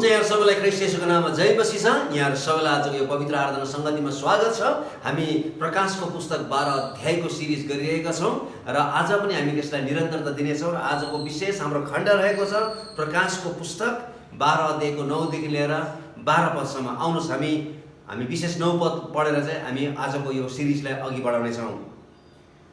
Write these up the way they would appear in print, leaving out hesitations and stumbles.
हुन्छ यहाँ सबैलाई ख्रीष्ट येशूको नाममा जय मसीह छ। यहाँ सबैलाई आजको यो पवित्र आराधना संगतिमा स्वागत छ। हामी प्रकाशको पुस्तक 12 अध्यायको सिरिज गरिरहेका छौँ र आज पनि हामी त्यसलाई निरन्तरता दिनेछौँ। र आजको विशेष हाम्रो खण्ड रहेको छ प्रकाशको पुस्तक 12 अध्यायको 9 देखि लिएर 12 पदसम्म। आउनुहोस् हामी विशेष 9 पद पढेर चाहिँ हामी आजको यो सिरिजलाई अघि बढाउनेछौँ।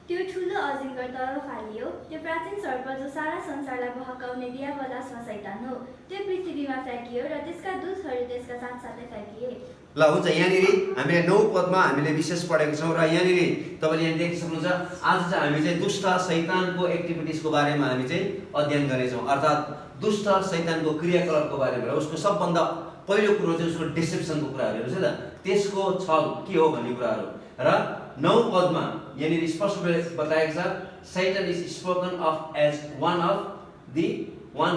त्यो ठुलो अजिङ्गर तल फालियो, त्यो प्राचीन सर्प जो सारा संसारलाई बहकाउने दियावलास वा शैतान हो, त्यो पृथ्वीमा फ्याँकियो र त्यसका दूतहरू त्यसका साथसाथै फ्याँकिए। ल हुन्छ, यहाँनिर हामीले 9 पदमा हामीले विशेष पढेको छौँ र यहाँनिर तपाईँले यहाँ देख्न सक्नुहुन्छ। आज चाहिँ हामी चाहिँ दुष्ट शैतानको एक्टिभिटिजको बारेमा हामी चाहिँ अध्ययन गर्नेछौँ, अर्थात् दुष्ट शैतानको क्रियाकलापको बारेमा। उसको सबभन्दा पहिलो कुरो चाहिँ उसको डिसेप्सनको कुराहरू हेर्नुहोस् है त, त्यसको छल के हो भन्ने कुराहरू। र 9 पदमा यहाँनिर स्पष्ट बताएको छ, Satan is spoken of as one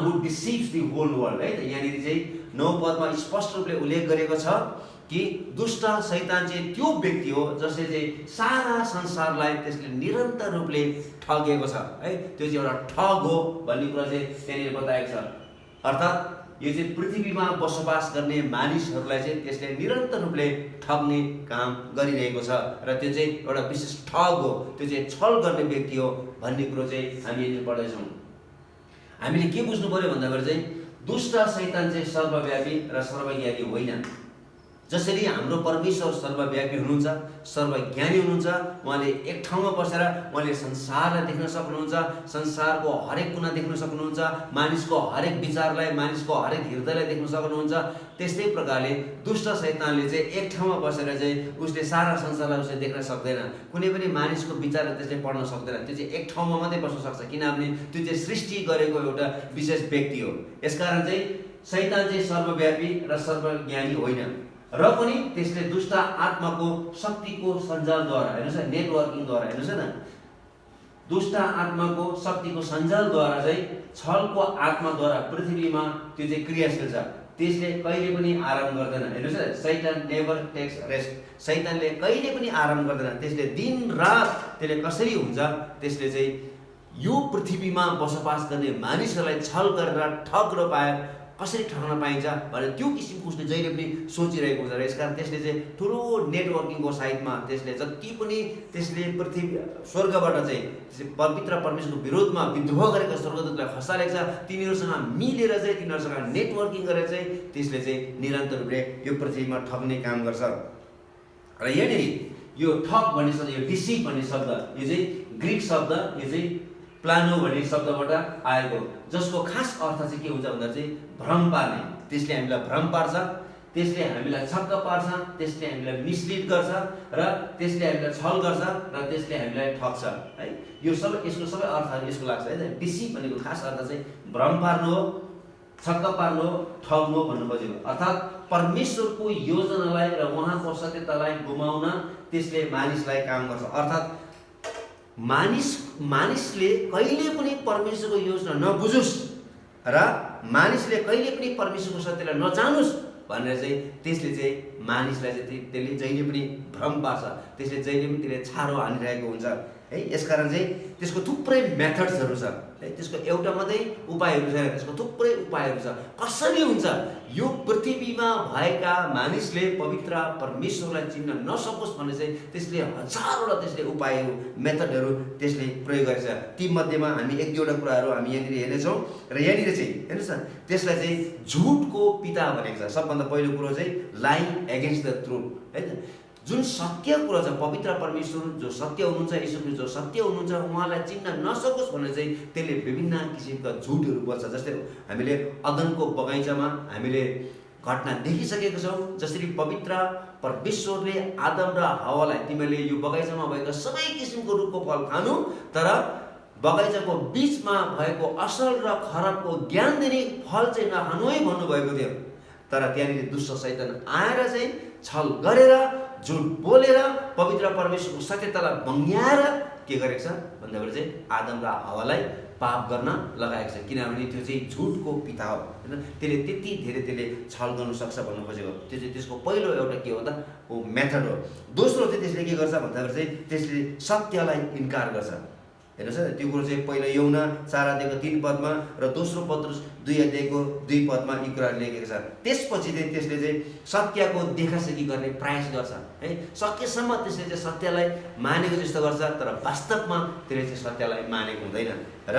who deceives the whole world, है त। यहाँनिर चाहिँ 9 पदमा स्पष्ट रूपले उल्लेख गरेको छ कि दुष्ट शैतान चाहिँ त्यो व्यक्ति हो जसले चाहिँ सारा संसारलाई त्यसले निरन्तर रूपले ठगेको छ, है। त्यो चाहिँ एउटा ठग हो भन्ने कुरा चाहिँ त्यहाँनिर बताएको छ। अर्थात् यो चाहिँ पृथ्वीमा बसोबास गर्ने मानिसहरूलाई चाहिँ त्यसले निरन्तर रूपले ठग्ने काम गरिरहेको छ र त्यो चाहिँ एउटा विशेष ठग हो, त्यो चाहिँ छल गर्ने व्यक्ति हो भन्ने कुरो चाहिँ हामी यहाँनिर पढ्दैछौँ। हामीले के बुझ्नु पर्यो भन्दाखेरि चाहिँ दुष्ट शैतान चाहिँ सर्वव्यापी र सर्वज्ञानी होइन। जसरी हाम्रो परमेश्वर सर्वव्यापी हुनुहुन्छ, सर्वज्ञानी हुनुहुन्छ, उहाँले एक ठाउँमा बसेर उहाँले संसारलाई देख्न सक्नुहुन्छ, संसारको हरेक कुना देख्न सक्नुहुन्छ, मानिसको हरेक विचारलाई, मानिसको हरेक हृदयलाई देख्न सक्नुहुन्छ। त्यस्तै प्रकारले दुष्ट शैतानले चाहिँ एक ठाउँमा बसेर चाहिँ उसले सारा संसारलाई उसले देख्न सक्दैन, कुनै पनि मानिसको विचारलाई त्यसले पढ्न सक्दैन। त्यो चाहिँ एक ठाउँमा मात्रै बस्न सक्छ, किनभने त्यो चाहिँ सृष्टि गरेको एउटा विशेष व्यक्ति हो। यसकारण चाहिँ शैतान चाहिँ सर्वव्यापी र सर्वज्ञानी होइन र पनि त्यसले दुष्ट आत्माको शक्तिको सञ्जालद्वारा, हेर्नुहोस् है, नेटवर्किङद्वारा, हेर्नुहोस् है त, दुष्ट आत्माको शक्तिको सञ्जालद्वारा चाहिँ छलको आत्माद्वारा पृथ्वीमा त्यो चाहिँ क्रियाशील छ। त्यसले कहिले पनि आराम गर्दैन। हेर्नुहोस् है, सैतान नेभर टेक्स रेस्ट। शैतानले कहिले पनि आराम गर्दैन। त्यसले दिन रात त्यसले कसरी हुन्छ, त्यसले चाहिँ यो पृथ्वीमा बसोबास गर्ने मानिसहरूलाई छल गरेर ठग्न पाए, कसरी ठग्न पाइन्छ भनेर त्यो किसिमको उसले जहिले पनि सोचिरहेको हुन्छ। र यसकारण त्यसले चाहिँ ठुलो नेटवर्किङको साइडमा त्यसले जति पनि त्यसले स्वर्गबाट चाहिँ पवित्र परमेश्वरको विरोधमा विद्रोह गरेका स्वर्गदूतलाई खसालेको छ, तिनीहरूसँग मिलेर चाहिँ तिनीहरूसँग नेटवर्किङ गरेर चाहिँ त्यसले चाहिँ निरन्तर रूपले यो पृथ्वीमा ठग्ने काम गर्छ। र यहाँनिर यो ठग भन्ने शब्द, यो डिसिभ भन्ने शब्द, यो चाहिँ ग्रिक शब्द, यो चाहिँ प्लानो भन्ने शब्दबाट आएको, जसको खास अर्थ चाहिँ के हुन्छ भन्दा चाहिँ भ्रम पार्ने। त्यसले हामीलाई भ्रम पार्छ, त्यसले हामीलाई छक्क पार्छ, त्यसले हामीलाई मिसलिड गर्छ र त्यसले हामीलाई छल गर्छ र त्यसले हामीलाई ठग्छ, है। यो सबै यसको सबै अर्थहरू यसको लाग्छ, है त। डिसिभ भनेको खास अर्थ चाहिँ भ्रम पार्नु हो, छक्क पार्नु हो, ठग्नु हो भन्नु खोजेको। अर्थात् परमेश्वरको योजनालाई र उहाँको सत्यतालाई गुमाउन त्यसले मानिसलाई काम गर्छ। अर्थात् मानिसले कहिले पनि परमेश्वरको योजना नबुझोस् र मानिसले कहिले पनि परमेश्वरको सत्यलाई नजानुस् भनेर चाहिँ त्यसले चाहिँ मानिसलाई चाहिँ त्यसले जहिले पनि भ्रम पार्छ, त्यसले जहिले पनि त्यसले छारो हानिरहेको हुन्छ, है। यसकारण चाहिँ त्यसको थुप्रै मेथड्सहरू छ, है। त्यसको एउटा मात्रै उपायहरू छैन, त्यसको थुप्रै उपायहरू छ। कसरी हुन्छ यो पृथ्वीमा भएका मानिसले पवित्र परमेश्वरलाई चिन्न नसकोस् भने चाहिँ त्यसले हजारवटा त्यसले उपायहरू, मेथडहरू त्यसले प्रयोग गरेछ। ती मध्येमा हामी एक दुईवटा कुराहरू हामी यहाँनिर हेर्नेछौँ। र यहाँनिर चाहिँ हेर्नुहोस् न, त्यसलाई चाहिँ झुटको पिता भनेको छ। सबभन्दा पहिलो कुरो चाहिँ लाइङ एगेन्स्ट द ट्रुथ, है त। जुन सत्य कुरा छ, पवित्र परमेश्वर जो सत्य हुनुहुन्छ, यीशु ख्रीष्ट जो सत्य हुनुहुन्छ, उहाँलाई चिन्न नसकोस् भनेर चाहिँ त्यसले विभिन्न किसिमका झुटहरू बोल्छ। जस्तै हामीले अदनको बगैँचामा हामीले घटना देखिसकेको छौँ, जसरी पवित्र परमेश्वरले आदम र हावालाई तिमीले यो बगैँचामा भएका सबै किसिमको रुखको फल खानु, तर बगैँचाको बिचमा भएको असल र खराबको ज्ञान दिने फल चाहिँ नखानु है भन्नुभएको थियो। तर त्यहाँनिर दुष्ट शैतान आएर चाहिँ छल गरेर, झुट बोलेर, पवित्र परमेश्वरको सत्यतालाई बङ्ग्याएर के गरेको छ भन्दाखेरि चाहिँ आदम र हावालाई पाप गर्न लगाएको छ, किनभने त्यो चाहिँ झुटको पिता हो, होइन। त्यसले त्यति धेरै त्यसले छल गर्नु सक्छ भन्नु खोजेको। त्यो चाहिँ त्यसको पहिलो एउटा के हो त, वो मेथड हो। दोस्रो चाहिँ त्यसले के गर्छ भन्दाखेरि चाहिँ त्यसले सत्यलाई इन्कार गर्छ। हेर्नुहोस् है, त्यो कुरो चाहिँ पहिलो यौना 4 अध्यायको 3 पदमा र दोस्रो पत्रुस 2 अध्यायको 2 पदमा यी कुराहरू लेखेको छ। त्यसपछि चाहिँ त्यसले चाहिँ सत्यको देखासेखी गर्ने प्रयास गर्छ है। सकेसम्म त्यसले चाहिँ सत्यलाई मानेको जस्तो गर्छ, तर वास्तवमा त्यसले चाहिँ सत्यलाई मानेको हुँदैन। र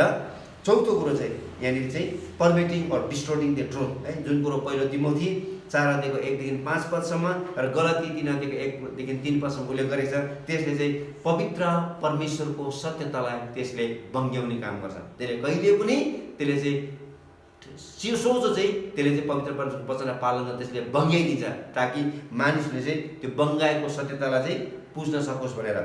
चौथो कुरो चाहिँ यहाँनिर चाहिँ पर्मिटिङ अर डिस्टोर्टिङ द ट्रुथ है, जुन कुरो पहिलो तिमोथी 4 अध्यायको 1 देखि 5 पदसम्म र गलती 3 अध्यायको 1 देखि 3 पदसम्म उल्लेख गरेको छ। त्यसले चाहिँ पवित्र परमेश्वरको सत्यतालाई त्यसले बङ्ग्याउने काम गर्छ। त्यसले कहिले पनि त्यसले चाहिँ सोझो चाहिँ त्यसले चाहिँ पवित्र परमेश्वरको वचनलाई पालन गर्न त्यसले बङ्ग्याइदिन्छ, ताकि मानिसले चाहिँ त्यो बङ्गाएको सत्यतालाई चाहिँ बुझ्न सकोस् भनेर।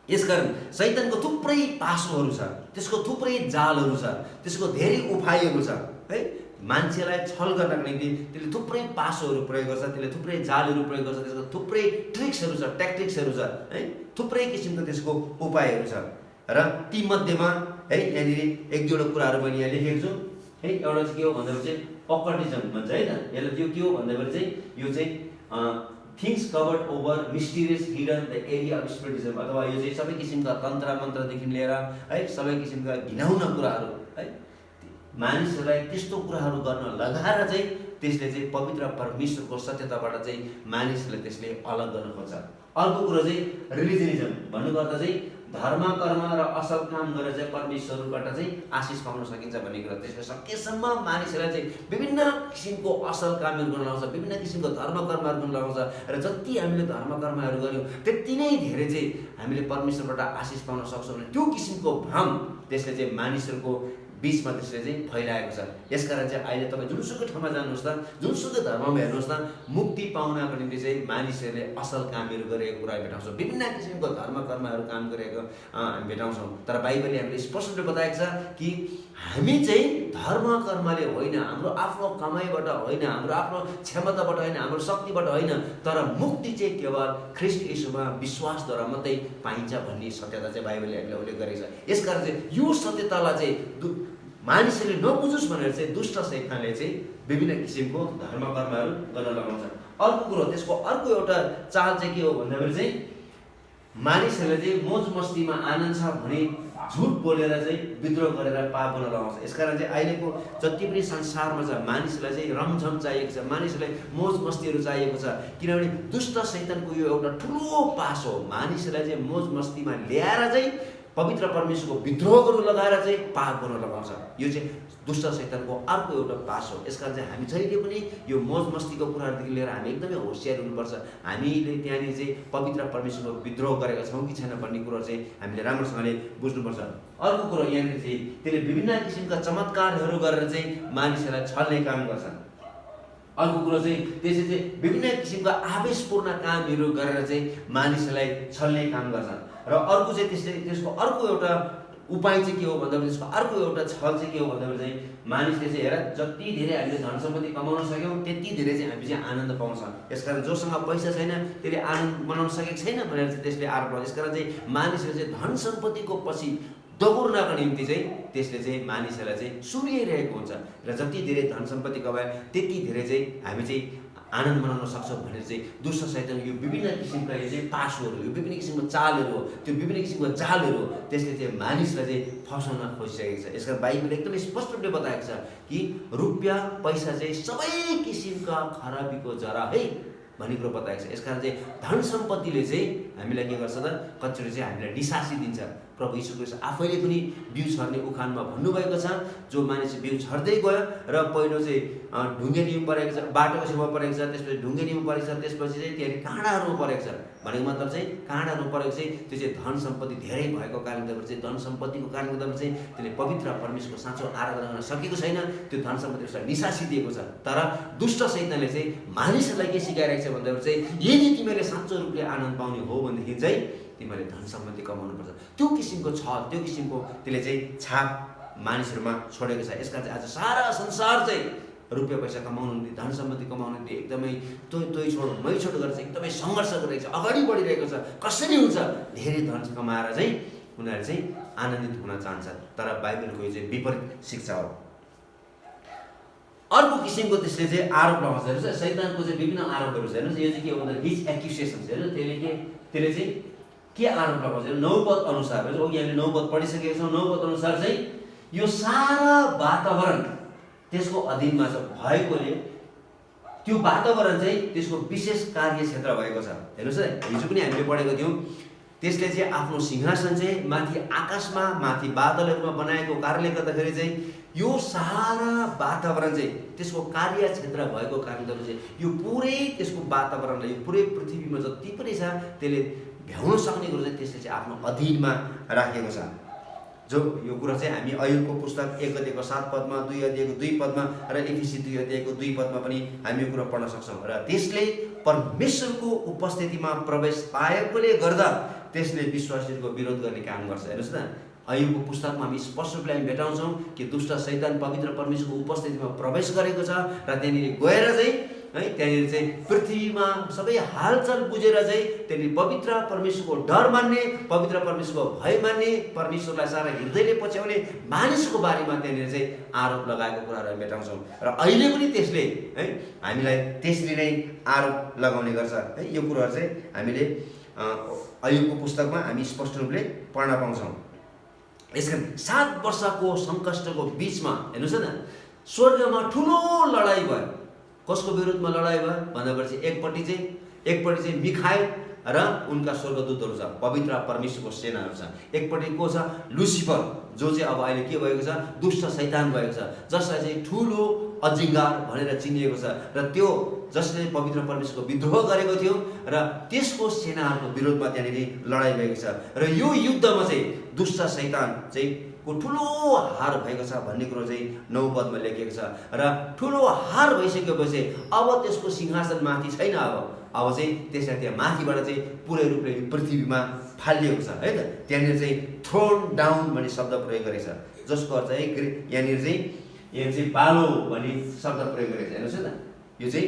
यसकारण शैतानको थुप्रै पासोहरू छ, त्यसको थुप्रै जालहरू छ, त्यसको धेरै उपायहरू छ है। मान्छेलाई छल गर्नको निम्ति त्यसले थुप्रै पासोहरू प्रयोग गर्छ, त्यसले थुप्रै जालहरू प्रयोग गर्छ, त्यसको थुप्रै ट्रिक्सहरू छ, ट्याक्टिक्सहरू छ है, थुप्रै किसिमको त्यसको उपायहरू छ। र ती मध्येमा है यहाँनिर 1-2 कुराहरू मैले यहाँ लेखेको छु है। एउटा चाहिँ के हो भन्दाखेरि चाहिँ अकल्टिजम भन्छ है त। यसलाई त्यो के हो भन्दाखेरि चाहिँ यो चाहिँ things covered over mysterious hidden the area of spiritism, अथवा यो चाहिँ सबै किसिमका तन्त्र मन्त्रदेखि लिएर है सबै किसिमका घिनाउन कुराहरू है, मानिसहरूलाई त्यस्तो कुराहरू गर्न लगाएर चाहिँ त्यसले चाहिँ पवित्र परमेश्वरको सत्यताबाट चाहिँ मानिसहरूलाई त्यसले अलग गर्न खोज्छ। अर्को कुरो चाहिँ रिलिजनिजम भन्नुपर्दा चाहिँ धर्म कर्म र असल काम गरेर चाहिँ परमेश्वरबाट चाहिँ आशिष पाउन सकिन्छ भन्ने कुरा। त्यसले सकेसम्म मानिसहरूलाई चाहिँ विभिन्न किसिमको असल कामहरू गर्न लगाउँछ, विभिन्न किसिमको धर्म कर्महरू गर्न लगाउँछ। र जति हामीले धर्म कर्महरू गर्यौँ त्यति नै धेरै चाहिँ हामीले परमेश्वरबाट आशिष पाउन सक्छौँ भने त्यो किसिमको भ्रम त्यसले चाहिँ मानिसहरूको बीचमा त्यसले चाहिँ फैलाएको छ। यसकारण चाहिँ अहिले तपाईँ जुनसुकै ठाउँमा जानुहोस् न, जुनसुकै धर्ममा हेर्नुहोस् न, मुक्ति पाउनको निम्ति चाहिँ मानिसहरूले असल कामहरू गरेको कुरा भेटाउँछौँ, विभिन्न किसिमको धर्म कर्महरू काम गरेको हामी भेटाउँछौँ। तर बाइबलले हामीले स्पष्ट रूपले बताएको छ कि हामी चाहिँ धर्म कर्मले होइन, हाम्रो आफ्नो कमाइबाट होइन, हाम्रो आफ्नो क्षमताबाट होइन, हाम्रो शक्तिबाट होइन, तर मुक्ति चाहिँ केवल ख्रीष्ट येशूमा विश्वासद्वारा मात्रै पाइन्छ भन्ने सत्यता चाहिँ बाइबलले हामीलाई उल्लेख गरेको छ। यसकारण चाहिँ यो सत्यतालाई चाहिँ मानिसहरूले नबुझोस् भनेर चाहिँ दुष्ट शैतानले चाहिँ विभिन्न किसिमको धर्म कर्महरू गर्न लगाउँछ। अर्को कुरो त्यसको अर्को एउटा चाल चाहिँ के हो भन्दाखेरि चाहिँ मानिसहरूले चाहिँ मोज मस्तीमा आनन्द छ भने झुट बोलेर चाहिँ विद्रोह गरेर पाप गर्न लगाउँछ। यसकारण चाहिँ अहिलेको जति पनि संसारमा छ मानिसहरूलाई चाहिँ रमझम चाहिएको छ, मानिसहरूलाई मोज मस्तीहरू चाहिएको छ, किनभने दुष्ट शैतानको यो एउटा ठुलो पास हो। मानिसहरूलाई चाहिँ मोज मस्तीमा ल्याएर चाहिँ पवित्र परमेश्वरको विद्रोह गर्नु लगाएर चाहिँ पाप गर्न लगाउँछ। यो चाहिँ दुष्ट शैतानको अर्को एउटा पास हो। यसकारण चाहिँ हामी जहिले पनि यो मोज मस्तीको कुराहरूदेखि लिएर हामी एकदमै होसियार हुनुपर्छ। हामीले त्यहाँनिर चाहिँ पवित्र परमेश्वरको विद्रोह गरेका छौँ कि छैन भन्ने कुरो चाहिँ हामीले राम्रोसँगले बुझ्नुपर्छ। अर्को कुरो यहाँनिर चाहिँ त्यसले विभिन्न किसिमका चमत्कारहरू गरेर चाहिँ मानिसहरूलाई छल्ने काम गर्छ। अर्को कुरो चाहिँ त्यसले चाहिँ विभिन्न किसिमका आवेशपूर्ण कामहरू गरेर चाहिँ मानिसहरूलाई छल्ने काम गर्छ। र अर्को चाहिँ त्यसको अर्को एउटा उपाय चाहिँ के हो भन्दाखेरि त्यसको अर्को एउटा छल चाहिँ के हो भन्दाखेरि चाहिँ मानिसले चाहिँ हेर जति धेरै हामीले धन सम्पत्ति कमाउन सक्यौँ त्यति धेरै चाहिँ हामी चाहिँ आनन्द पाउँछ। यसकारण जोसँग पैसा छैन त्यसले आनन्द मनाउन सकेको छैन भनेर चाहिँ त्यसले आरोप लगाउँछ। यसकारण चाहिँ मानिसले चाहिँ धन सम्पत्तिको पछि दगुर्नको निम्ति चाहिँ त्यसले चाहिँ मानिसहरूलाई चाहिँ सुनिरहेको हुन्छ। र जति धेरै धन सम्पत्ति कमाए त्यति धेरै चाहिँ हामी चाहिँ आनन्द मनाउन सक्छौँ भनेर चाहिँ दुष्ट शैतान यो विभिन्न किसिमका यो चाहिँ पासोहरू, यो विभिन्न किसिमको चालहरू हो, त्यो विभिन्न किसिमको जालहरू हो, त्यसले चाहिँ मानिसलाई चाहिँ फसाउन खोजिरहेको छ। यसका बाइबलले एकदमै स्पष्ट रूपले बताएको छ कि रुपियाँ पैसा चाहिँ सबै किसिमका खराबीको जरा है भन्ने कुरो बताएको छ। यसकारण चाहिँ धन सम्पत्तिले चाहिँ हामीलाई के गर्छ त, कतिचोटि चाहिँ हामीलाई निसासी दिन्छ। प्रभु यीशु ख्रीष्ट आफैले पनि बिउ छर्ने उखानमा भन्नुभएको छ, जो मानिस बिउ छर्दै गयो र पहिलो चाहिँ ढुङ्गेनीमा परेको छ, बाटोको छेउमा परेको छ, त्यसपछि ढुङ्गेनीमा परेको छ, त्यसपछि चाहिँ त्यहाँनिर काँडाहरूमा परेको छ। भनेको मतलब चाहिँ काँडाहरूमा परेको चाहिँ त्यो चाहिँ धन सम्पत्ति धेरै भएको कारणले गर्दा चाहिँ धन सम्पत्तिको कारणले गर्दा चाहिँ त्यसले पवित्र परमेश्वरको साँचो आराधना गर्न सकेको छैन, त्यो धन सम्पत्ति उसलाई निसासी दिएको छ। तर दुष्ट शैतानले चाहिँ मानिसहरूलाई के सिकाइरहेको छ भन्दाखेरि चाहिँ यदि तिमीले साँचो रूपले आनन्द पाउने हो भनेदेखि चाहिँ तिमीले धन सम्पत्ति कमाउनुपर्छ। त्यो किसिमको छ, त्यो किसिमको त्यसले चाहिँ छाप मानिसहरूमा छोडेको छ। यसका चाहिँ आज सारा संसार चाहिँ रुपियाँ पैसा कमाउनु निम्ति, धन सम्पत्ति कमाउनु निम्ति एकदमै तोइ छोड मै छोड गरेर चाहिँ एकदमै सङ्घर्ष गरिरहेको छ, अगाडि बढिरहेको छ। कसरी हुन्छ, धेरै धन कमाएर चाहिँ उनीहरू चाहिँ आनन्दित हुन चाहन्छ। तर बाइबलको यो चाहिँ विपरीत शिक्षा हो। अर्को किसिमको त्यसले चाहिँ आरोप लगाउँछ। हेर्नुहोस् शैतानको चाहिँ विभिन्न आरोपहरू छ। हेर्नुहोस् यो चाहिँ के हो भन्दा हिज एक्युसेसन्स। हेर्नुहोस् त्यसले चाहिँ के आरोप लगाउँछ, 9 पद अनुसार। यहाँले 9 पद पढिसकेका छौँ। 9 पद अनुसार चाहिँ यो सारा वातावरण त्यसको अधीनमा भएकोले त्यो वातावरण चाहिँ त्यसको विशेष कार्यक्षेत्र भएको छ। हेर्नुहोस् है, हिजो पनि हामीले पढेको थियौँ, त्यसले चाहिँ आफ्नो सिंहासन चाहिँ माथि आकाशमा माथि बादलहरूमा बनाएको कारणले गर्दाखेरि चाहिँ यो सारा वातावरण चाहिँ त्यसको कार्यक्षेत्र भएको कारणले चाहिँ यो पुरै त्यसको वातावरणलाई, यो पुरै पृथ्वीमा जति पनि छ त्यसले भ्याउन सक्ने कुरो चाहिँ त्यसले चाहिँ आफ्नो अधीनमा राखेको छ। जो यो कुरा चाहिँ हामी अयुबको पुस्तक 1 अध्यायको 7 पदमा, 2 अध्यायको 2 पदमा र एफिसी 2 अध्यायको 2 पदमा पनि हामी यो कुरा पढ्न सक्छौँ। र त्यसले परमेश्वरको उपस्थितिमा प्रवेश पाएकोले गर्दा त्यसले विश्वासीहरूको विरोध गर्ने काम गर्छ। हेर्नुहोस् न, अयुबको पुस्तकमा हामी स्पष्ट रूपले हामी भेटाउँछौँ कि दुष्ट शैतान पवित्र परमेश्वरको उपस्थितिमा प्रवेश गरेको छ र त्यहाँनिर गएर चाहिँ है त्यहाँनिर चाहिँ पृथ्वीमा सबै हालचाल बुझेर चाहिँ त्यहाँनिर पवित्र परमेश्वरको डर मान्ने, पवित्र परमेश्वरको भय मान्ने, परमेश्वरलाई सारा हृदयले पछ्याउने मानिसको बारेमा त्यहाँनिर चाहिँ आरोप लगाएको कुराहरू हामी भेटाउँछौँ। र अहिले पनि त्यसले है हामीलाई त्यसरी नै आरोप लगाउने गर्छ है। यो कुराहरू चाहिँ हामीले अयुबको पुस्तकमा हामी स्पष्ट रूपले पढ्न पाउँछौँ। यसकारण 7 वर्षको सङ्कष्टको बिचमा हेर्नुहोस् न, स्वर्गमा ठुलो लडाइँ भयो। कसको विरुद्धमा लडाइँ भयो भन्दाखेरि चाहिँ एकपट्टि चाहिँ मिखाइल र उनका स्वर्गदूतहरू छ, पवित्र परमेश्वरको सेनाहरू छ। एकपट्टि को छ? लुसिफर, जो चाहिँ अब अहिले के भएको छ? दुष्ट शैतान भएको छ, जसलाई चाहिँ ठुलो अजिङ्गार भनेर चिनिएको छ र त्यो जसले पवित्र परमेश्वरको विद्रोह गरेको थियो र त्यसको सेनाहरूको विरोधमा त्यहाँनिर लडाइँ भएको छ। र यो युद्धमा चाहिँ दुष्ट शैतान चाहिँ को ठुलो हार भएको छ भन्ने कुरो चाहिँ 9 पदमा लेखिएको छ। र ठुलो हार भइसकेपछि अब त्यसको सिंहासन माथि छैन। अब चाहिँ त्यसलाई त्यहाँ माथिबाट चाहिँ पुरै रूपले पृथ्वीमा फालिएको छ है त। त्यहाँनिर चाहिँ थ्रोन डाउन भन्ने शब्द प्रयोग गरेको छ, जसको अर्थ चाहिँ यहाँनिर चाहिँ बालो भन्ने शब्द प्रयोग गरेको छ। हेर्नुहोस् न, यो चाहिँ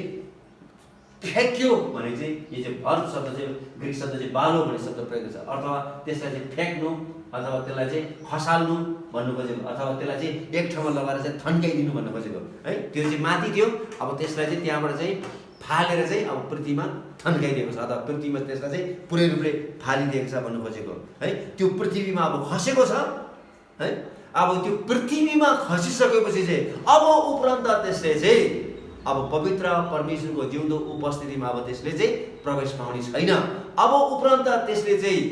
फ्याक्यो भने चाहिँ यो चाहिँ भर्ब शब्द चाहिँ ग्रिक शब्द चाहिँ बालो भन्ने शब्द प्रयोग छ, अथवा त्यसलाई चाहिँ फ्याक्नु अथवा त्यसलाई चाहिँ खसाल्नु भन्नु खोजेको, अथवा त्यसलाई चाहिँ एक ठाउँमा लगाएर चाहिँ थन्काइदिनु भन्नु खोजेको है। त्यो चाहिँ माथि थियो, अब त्यसलाई चाहिँ त्यहाँबाट चाहिँ फालेर चाहिँ अब पृथ्वीमा थन्काइदिएको छ, अथवा पृथ्वीमा त्यसलाई चाहिँ पुरै रूपले फालिदिएको छ भन्नु खोजेको है। त्यो पृथ्वीमा अब खसेको छ है। अब त्यो पृथ्वीमा खसिसकेपछि चाहिँ अब उपरान्त त्यसले चाहिँ अब पवित्र परमेश्वरको जिउँदो उपस्थितिमा अब त्यसले चाहिँ प्रवेश पाउने छैन। अब उपरान्त त्यसले चाहिँ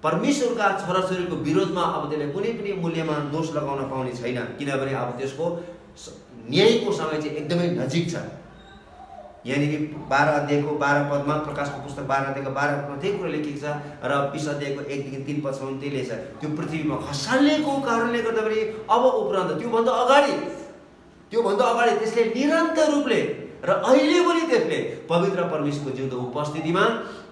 परमेश्वरका छोराछोरीको विरोधमा अब त्यसले कुनै पनि मूल्यमान दोष लगाउन पाउने छैन, किनभने अब त्यसको न्यायको समय चाहिँ एकदमै नजिक छ। यहाँनिर 12 अध्यायको 12 पदमा, प्रकाशको पुस्तक 12 अध्यायको 12 पदमा त्यही कुरा लेखिएको छ र 20 अध्यायको 1 देखि 3 पदसम्म त्यही लेख्छ। त्यो पृथ्वीमा खसालिएको कारणले गर्दाखेरि अब उपरान्त त्योभन्दा अगाडि त्यसले निरन्तर रूपले र अहिले पनि त्यसले पवित्र परमेश्वरको जिउँदो उपस्थितिमा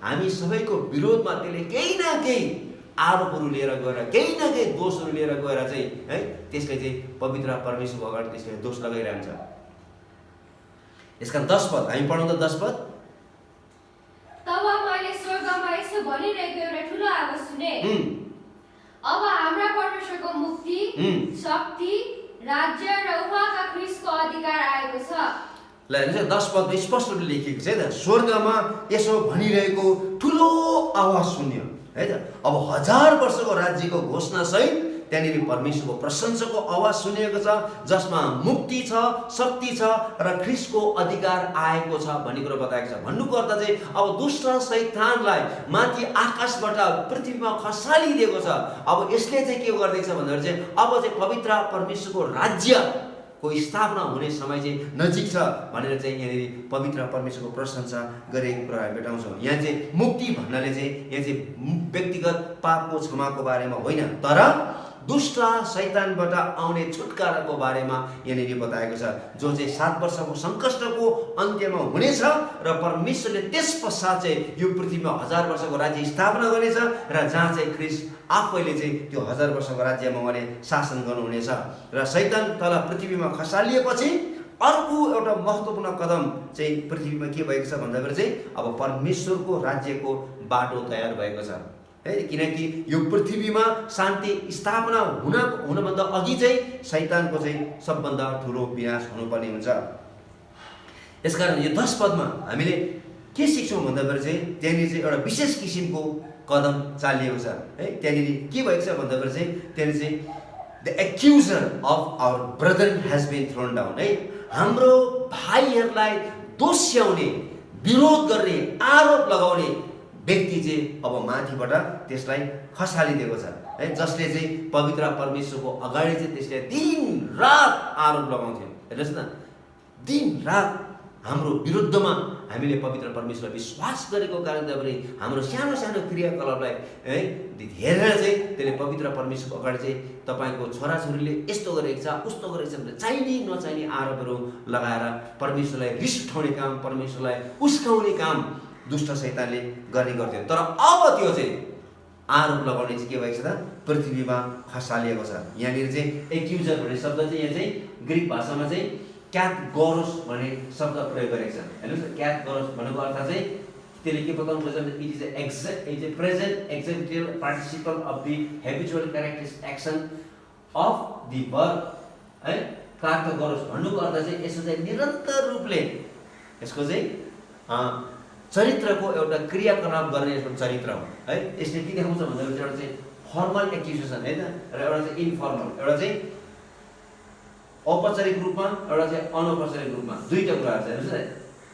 हामी सबैको विरोधमा त्यसले केही न केही आरोपहरू लिएर गएर, केही न केही दोषहरू लिएर गएर चाहिँ है त्यसले चाहिँ पवित्र परमेश्वरको अगाडि त्यसले दोष लगाइरहन्छ। यसका 10 पद हामी पढौँ त। 10 पद, तब मैले स्वर्गमा यसो भनिरहेको एउटा ठुलो आवाज सुने, अब हाम्रा परमेश्वरको मुक्ति, शक्ति, राज्य र उहाँका ख्रीष्टको अधिकार आएको छ। ल हेर्नुहोस्, 10 पदमा स्पष्ट रूपले लेखिएको छ है त, स्वर्गमा यसो भनिरहेको ठुलो आवाज सुन्यो है त। अब 1000 वर्षको राज्यको घोषणा सहित त्यहाँनिर परमेश्वरको प्रशंसाको आवाज सुनिएको छ, जसमा मुक्ति छ, शक्ति छ र ख्रीष्टको अधिकार आएको छ भन्ने कुरो बताएको छ। भन्नुको अर्थ चाहिँ अब दुष्ट शैतानलाई माथि आकाशबाट पृथ्वीमा खसालिदिएको छ। अब यसले चाहिँ के गर्दैछ भन्दाखेरि चाहिँ अब चाहिँ पवित्र परमेश्वरको राज्यको स्थापना हुने समय चाहिँ नजिक छ भनेर चाहिँ यहाँनिर पवित्र परमेश्वरको प्रशंसा गरेको कुरा हामी भेटाउँछौँ। यहाँ चाहिँ मुक्ति भन्नाले चाहिँ यहाँ चाहिँ व्यक्तिगत पापको क्षमाको बारेमा होइन, तर दुष्ट शैतानबाट आउने छुटकाराको बारेमा यहाँनिर बताएको छ, जो चाहिँ 7 वर्षको सङ्कष्टको अन्त्यमा हुनेछ र परमेश्वरले त्यस पश्चात चाहिँ यो पृथ्वीमा 1000 वर्षको राज्य स्थापना गर्नेछ र जहाँ चाहिँ ख्रीष्ट आफैले चाहिँ त्यो 1000 वर्षको राज्यमा उहाँले शासन गर्नुहुनेछ। र शैतान तल पृथ्वीमा खसालिएपछि अर्को एउटा महत्त्वपूर्ण कदम चाहिँ पृथ्वीमा के भएको छ भन्दाखेरि चाहिँ अब परमेश्वरको राज्यको बाटो तयार भएको छ है। किनकि यो पृथ्वीमा शान्ति स्थापना हुनभन्दा अघि चाहिँ शैतानको चाहिँ सबभन्दा ठुलो विनाश हुनुपर्ने हुन्छ। यसकारण यो 10 पदमा हामीले के सिक्छौँ भन्दाखेरि चाहिँ त्यहाँनिर चाहिँ एउटा विशेष किसिमको कदम चालिएको छ है। त्यहाँनिर के भएको छ भन्दाखेरि चाहिँ त्यहाँनिर चाहिँ the accuser of our brother has been thrown down है। हाम्रो भाइहरूलाई दोस्याउने, विरोध गर्ने, आरोप लगाउने व्यक्ति चाहिँ अब माथिबाट त्यसलाई खसालिदिएको छ है, जसले चाहिँ पवित्र परमेश्वरको अगाडि चाहिँ त्यसले दिन रात आरोप लगाउँथ्यो। हेर्नुहोस् न, दिन रात हाम्रो विरुद्धमा हामीले पवित्र परमेश्वरलाई विश्वास गरेको कारणले पनि हाम्रो सानो सानो क्रियाकलापलाई है हेरेर चाहिँ त्यसले पवित्र परमेश्वरको अगाडि चाहिँ तपाईँको छोराछोरीले यस्तो गरेको छ, उस्तो गरेको छ भनेर चाहिने नचाहिने आरोपहरू लगाएर परमेश्वरलाई रिस उठाउने काम, परमेश्वरलाई उस्काउने काम दुष्ट शैतानले गर्ने गर्थ्यो। तर अब त्यो चाहिँ आरोप लगाउने चाहिँ के भएको छ त, पृथ्वीमा खसालिएको छ। यहाँनिर चाहिँ एक्युजर भन्ने शब्द चाहिँ यहाँ चाहिँ ग्रिक भाषामा चाहिँ क्याटगोरोस भन्ने शब्द प्रयोग गरेको छ। हेर्नुहोस् न, क्याटगोरोस भनेको अर्थ चाहिँ त्यसले के बताउनु खोज्छ भने it is present executive participle of the habitual characteristic action of the verb है। क्याटगोरोस भन्नुको अर्थ चाहिँ यसो चाहिँ निरन्तर रूपले यसको चाहिँ चरित्रको एउटा क्रियाकलाप गर्ने यसको चरित्र हो है। यसले के देखाउँछ भन्दाखेरि एउटा चाहिँ फर्मल एक्युजेसन है त, र एउटा चाहिँ इन्फर्मल, एउटा चाहिँ औपचारिक रूपमा, एउटा चाहिँ अनौपचारिक रूपमा, दुईटा कुराहरू छ। हेर्नुहोस् है,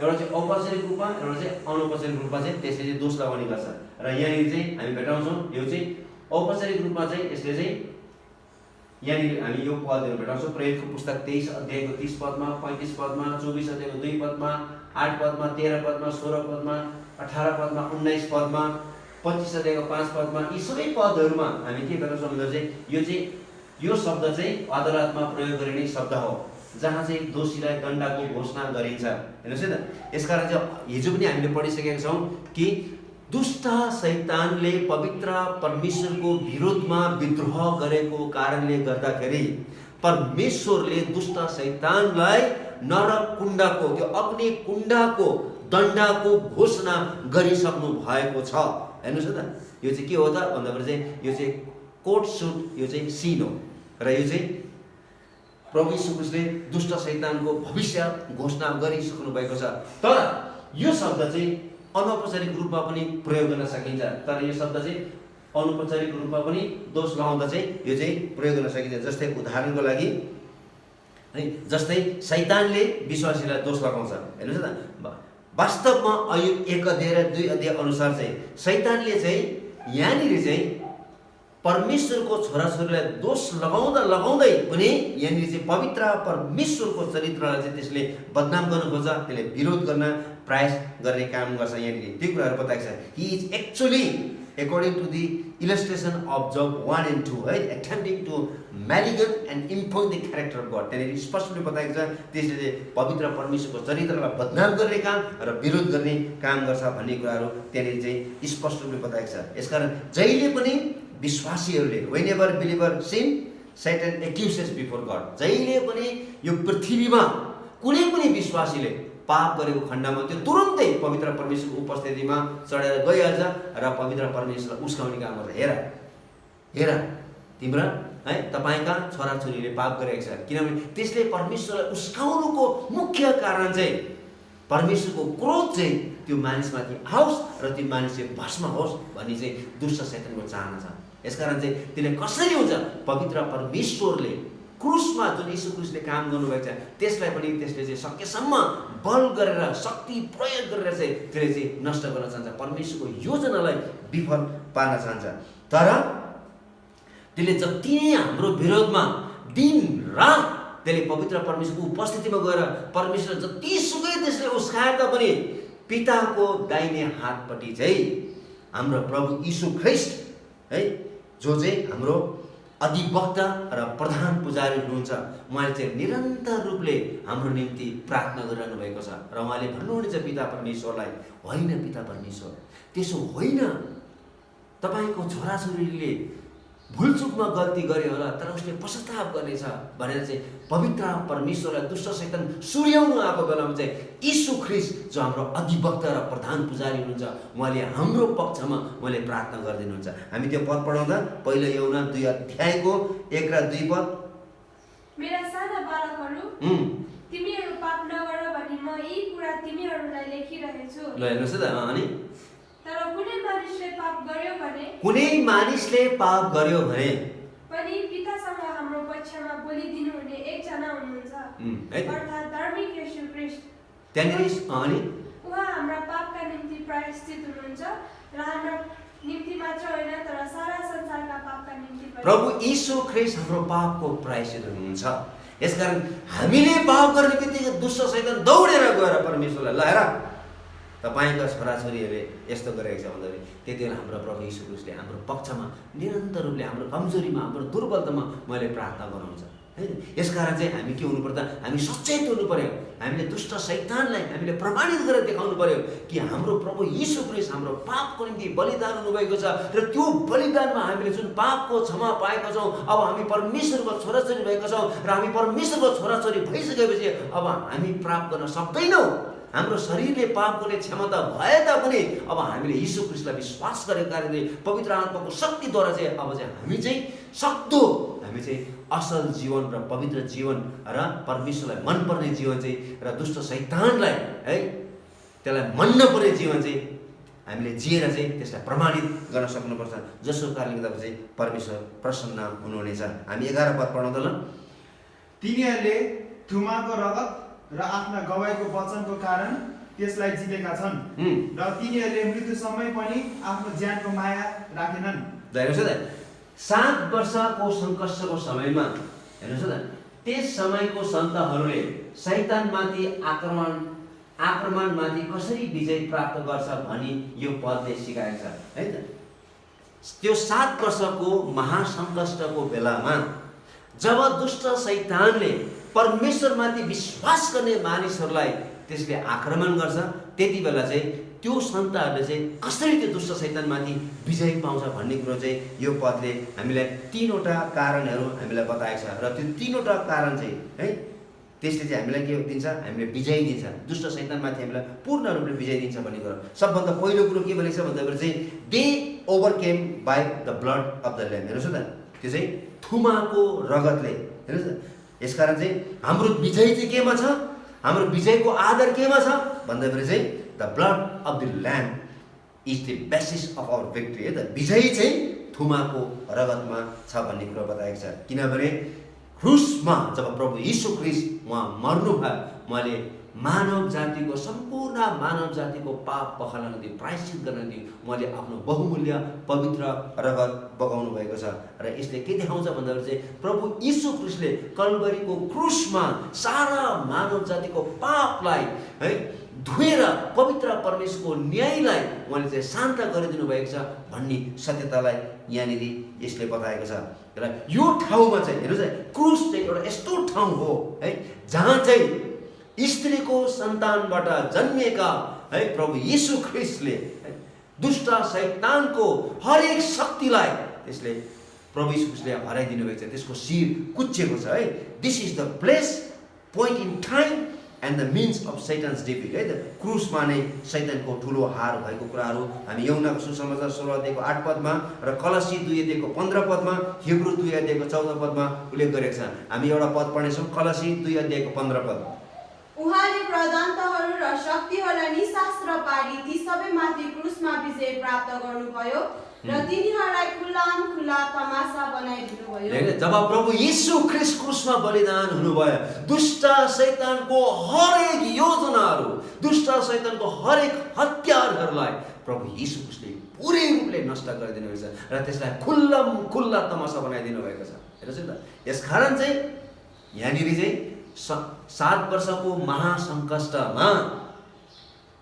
एउटा चाहिँ औपचारिक रूपमा, एउटा चाहिँ अनौपचारिक रूपमा चाहिँ त्यसले चाहिँ दोष लगाउने गर्छ। र यहाँनिर चाहिँ हामी भेटाउँछौँ यो चाहिँ औपचारिक रूपमा चाहिँ यसले चाहिँ यहाँनिर हामी यो पदहरू भेटाउँछौँ। प्रेरितको पुस्तक 23 अध्यायको 30 पदमा, 35 पदमा, 24 अध्यायको 2 पदमा, 8 पदमा, 13 पदमा, 16 पदमा, 18 पदमा, 19 पदमा, 25 अध्यायको 5 पदमा, यी सबै पदहरूमा हामी के भेटाउँछौँ भन्दा चाहिँ यो शब्द चाहिँ अदालतमा प्रयोग गरिने शब्द हो, जहाँ चाहिँ दोषीलाई दण्डको घोषणा गरिन्छ। हेर्नुहोस् है त, यसकारण चाहिँ हिजो पनि हामीले पढिसकेका छौँ कि दुष्ट शैतानले पवित्र परमेश्वरको विरोधमा विद्रोह गरेको कारणले गर्दाखेरि परमेश्वरले दुष्ट शैतानलाई नरक कुण्डको, त्यो अग्नि कुण्डको दण्डको घोषणा गरिसक्नु भएको छ। हेर्नुहोस् है त, यो चाहिँ के हो त भन्दाखेरि चाहिँ यो चाहिँ कोर्ट सुट, यो चाहिँ सिन हो, र यो चाहिँ प्रभु यीशु ख्रीष्टले दुष्ट शैतानको भविष्य घोषणा गरिसक्नु भएको छ। तर यो शब्द चाहिँ अनौपचारिक रूपमा पनि प्रयोग गर्न सकिन्छ, तर यो शब्द चाहिँ अनौपचारिक रूपमा पनि दोष लगाउँदा चाहिँ यो चाहिँ प्रयोग गर्न सकिन्छ। जस्तै उदाहरणको लागि है, जस्तै शैतानले विश्वासीलाई दोष लगाउँछ। हेर्नुहोस् न, वास्तवमा अयुब 1 अध्याय र 2 अध्याय अनुसार चाहिँ शैतानले चाहिँ यहाँनिर चाहिँ परमेश्वरको छोराछोरीलाई दोष लगाउँदै पनि यहाँनिर चाहिँ पवित्र परमेश्वरको चरित्रलाई चाहिँ त्यसले बदनाम गर्नु खोज्छ, त्यसले विरोध गर्न प्रयास गर्ने काम गर्छ। यहाँनिर त्यो कुराहरू बताएको छ। He is actually according to the illustration of Job 1 and 2 है, attempting to malignant and impugn the character of God। त्यहाँनिर स्पष्ट रूपले बताएको छ त्यसले पवित्र परमेश्वरको चरित्रलाई बदनाम गर्ने काम र विरोध गर्ने काम गर्छ भन्ने कुराहरू त्यहाँनिर चाहिँ स्पष्ट रूपले बताएको छ। यसकारण जहिले पनि विश्वासीहरूले whenever believer sin, Satan accuses before God। जहिले पनि यो पृथ्वीमा कुनै पनि विश्वासीले पाप गरेको खण्डमा त्यो तुरुन्तै पवित्र परमेश्वरको उपस्थितिमा चढेर गइहाल्छ र पवित्र परमेश्वरलाई उस्काउने काम गर्छ। हेर तिम्रो है तपाईँका छोराछोरीले पाप गरेको छ, किनभने त्यसले परमेश्वरलाई उस्काउनुको मुख्य कारण चाहिँ परमेश्वरको क्रोध चाहिँ त्यो मानिसमाथि आओस् र त्यो मानिस चाहिँ भस्म होस् भन्ने चाहिँ दुष्ट शैतानको चाहना छ। यसकारण चाहिँ त्यसले कसरी हुन्छ, पवित्र परमेश्वरले क्रुसमा जुन यीशु ख्रीष्टले काम गर्नुभएको छ त्यसलाई पनि त्यसले चाहिँ सकेसम्म बल गरेर शक्ति प्रयोग गरेर चाहिँ त्यसले चाहिँ नष्ट गर्न चाहन्छ, परमेश्वरको योजनालाई विफल पार्न चाहन्छ। तर त्यसले जति नै हाम्रो विरोधमा दिन रात त्यसले पवित्र परमेश्वरको उपस्थितिमा गएर परमेश्वर जतिसुकै त्यसले उस्काए तापनि पिताको दाहिने हातपट्टि चाहिँ हाम्रो प्रभु यीशु ख्रीष्ट है, जो चाहिँ हाम्रो अधिवक्ता र प्रधान पुजारी हुनुहुन्छ, उहाँले चाहिँ निरन्तर रूपले हाम्रो निम्ति प्रार्थना गरिरहनु भएको छ र उहाँले भन्नुहुनेछ पिता परमेश्वरलाई, होइन पिता परमेश्वर, त्यसो होइन, तपाईँको छोराछोरीले भुलचुकमा गल्ती गरे होला तर उसले पश्चाताप गर्नेछ भनेर चाहिँ पवित्र परमेश्वरलाई दुष्ट शैतान सुर्याउनु आएको बेलामा चाहिँ यीशु ख्रीष्ट जो हाम्रो अधिवक्ता र प्रधान पुजारी हुनुहुन्छ उहाँले हाम्रो पक्षमा उहाँले प्रार्थना गरिदिनुहुन्छ। हामी त्यो पद पढाउँदा पहिलो यूहन्ना 2 अध्यायको 1 र 2 पद, मेरा साना बालकहरू तिमीहरू पाप नगर भनी म यी कुरा तिमीहरूलाई लेखिरहेछु। ल हेर्नुहोस् है त, अनि तर कुनै मानिसले पाप गर्यो भने पनि पितासँग हाम्रो पक्षमा बोलिदिनु हुने एकजना हुनुहुन्छ है त अर्थात् धार्मिक येशू ख्रीष्ट त्यहाँनिर अनि उहाँ हाम्रा पापका निम्ति प्रायश्चित हुनुहुन्छ र हाम्रा निम्ति मात्र होइन तर सारा संसारका पापका निम्ति पनि प्रभु यीशु ख्रीष्ट हाम्रो पापको प्रायश्चित हुनुहुन्छ यसकारण हामीले पाप गर्ने बित्तिकै दुष्ट शैतान दौडेर गएर परमेश्वरलाई ल हेर तपाईका छोराछोरीहरूले यस्तो गरेको छ भन्दाखेरि त्यति बेला हाम्रो प्रभु यीशु ख्रीष्टले हाम्रो पक्षमा निरन्तर रूपले हाम्रो कमजोरीमा हाम्रो दुर्बलतामा मैले प्रार्थना गराउँछ हैन यसकारण चाहिँ हामी के हुनु पर्दा हामी सचेत हुनु पर्यो हामीले दुष्ट शैतानलाई हामीले प्रमाणित गरेर देखाउनु पर्यो कि हाम्रो प्रभु यीशु ख्रीष्ट हाम्रो पापको निम्ति बलिदान हुनुभएको छ र त्यो बलिदानमा हामीले जुन पापको क्षमा पाएका छौँ अब हामी परमेश्वरको छोराछोरी भएका छौँ र हामी परमेश्वरको छोराछोरी भइसकेपछि अब हामी प्राप्त गर्न सक्दैनौँ हाम्रो शरीरले पाप गर्ने क्षमता भए तापनि अब हामीले यीशु ख्रीष्टलाई विश्वास गरेको कारणले पवित्र आत्माको शक्तिद्वारा चाहिँ अब चाहिँ हामी चाहिँ सक्दो हामी चाहिँ असल जीवन र पवित्र जीवन र परमेश्वरलाई मनपर्ने जीवन चाहिँ र दुष्ट शैतानलाई है त्यसलाई मन नपर्ने जीवन चाहिँ हामीले जिएर चाहिँ त्यसलाई प्रमाणित गर्न सक्नुपर्छ जसको कारणले गर्दा चाहिँ परमेश्वर प्रसन्न हुनुहुनेछ हामी 11 पद पढौँ त ल तिनीहरूले थुमाको रगत र आफ्ना गवाईको वचनको कारण त्यसलाई जितेका छन् र तिनीहरूले मृत्युसम्मै पनि आफ्नो ज्यानको माया राखेनन् हेर्नुहोस् त 7 वर्षको सङ्कष्टको समयमा हेर्नुहोस् त त्यस समयको सन्तहरूले शैतानमाथि आक्रमणमाथि कसरी विजय प्राप्त गर्छ भनी यो पदले सिकाएको छ है त त्यो 7 वर्षको महासङ्कष्टको बेलामा जब दुष्ट शैतानले परमेश्वरमाथि विश्वास गर्ने मानिसहरूलाई त्यसले आक्रमण गर्छ त्यति बेला चाहिँ त्यो सन्तहरूले चाहिँ कसरी त्यो दुष्ट शैतानमाथि विजय पाउँछ भन्ने कुरो चाहिँ यो पदले हामीलाई 3वटा कारणहरू हामीलाई बताएको छ र त्यो 3वटा कारण चाहिँ है त्यसले चाहिँ हामीलाई के दिन्छ हामीले विजय दिन्छ दुष्ट शैतानमाथि हामीलाई पूर्ण रूपले विजय दिन्छ भन्ने कुरो सबभन्दा पहिलो कुरो के भनेको छ भन्दाखेरि चाहिँ they overcame by the blood of the lamb हेर्नुहोस् त त्यो चाहिँ थुमाको रगतले हेर्नुहोस् त यसकारण चाहिँ हाम्रो विजय चाहिँ केमा छ हाम्रो विजयको आधार केमा छ भन्दाखेरि चाहिँ the blood of the lamb is the basis of our victory है त विजय चाहिँ थुमाको रगतमा छ भन्ने कुरो बताएको छ किनभने क्रुसमा जब प्रभु यीशु ख्रीष्ट उहाँ मर्नुभयो उहाँले मानव जातिको सम्पूर्ण मानव जातिको पाप बखाल्न निम्ति प्रायश्चित गर्न निम्ति उहाँले आफ्नो बहुमूल्य पवित्र रगत बगाउनु भएको छ र यसले के देखाउँछ भन्दाखेरि चाहिँ प्रभु यीशु ख्रीष्टले कल्वरीको क्रुसमा सारा मानव जातिको पापलाई है धोएर पवित्र परमेश्वरको न्यायलाई उहाँले चाहिँ शान्त गरिदिनु भएको छ भन्ने सत्यतालाई यहाँनिर यसले बताएको छ र यो ठाउँमा चाहिँ हेर्नुहोस् है क्रुस चाहिँ एउटा यस्तो ठाउँ हो है जहाँ चाहिँ स्त्रीको सन्तानबाट जन्मिएका है प्रभु यीशु ख्रीष्टले दुष्ट शैतानको हरेक शक्तिलाई त्यसले प्रभु यीशु ख्रीष्टले हराइदिनु भएको छ त्यसको शिर कुच्चिएको छ है this is the place point in time and the means of Satan's defeat है त क्रुसमा नै शैतानको ठुलो हार भएको कुराहरू हामी यूहन्नाको सुसमाचार 16 अध्यायको 8 पदमा र कलसी 2 अध्यायको 15 पदमा हिब्रू 2 अध्यायको 14 पदमा उल्लेख गरेको छ हामी एउटा पद पढ्नेछौँ कलसी 2 अध्यायको 15 पद उहाँले प्रधानताहरू र शक्तिहरूलाई निशास्त्र पारी ती सबैमाथि क्रुसमा विजय प्राप्त गर्नुभयो र तिनीहरूलाई खुल्ला तमासा बनाइदिनुभयो जब प्रभु यीशु ख्रीष्ट क्रुसमा बलिदान हुनुभयो दुष्ट शैतानको हरेक योजनाहरू दुष्ट शैतानको हरेक हतियारहरूलाई प्रभु यीशु ख्रीष्टले पुरै रूपले नष्ट गरिदिनु भएको छ र त्यसलाई खुल्ला तमासा बनाइदिनु भएको छ हेर्नुहोस् त यसकारण चाहिँ यहाँनिर चाहिँ 7 वर्षको महासङ्कष्टमा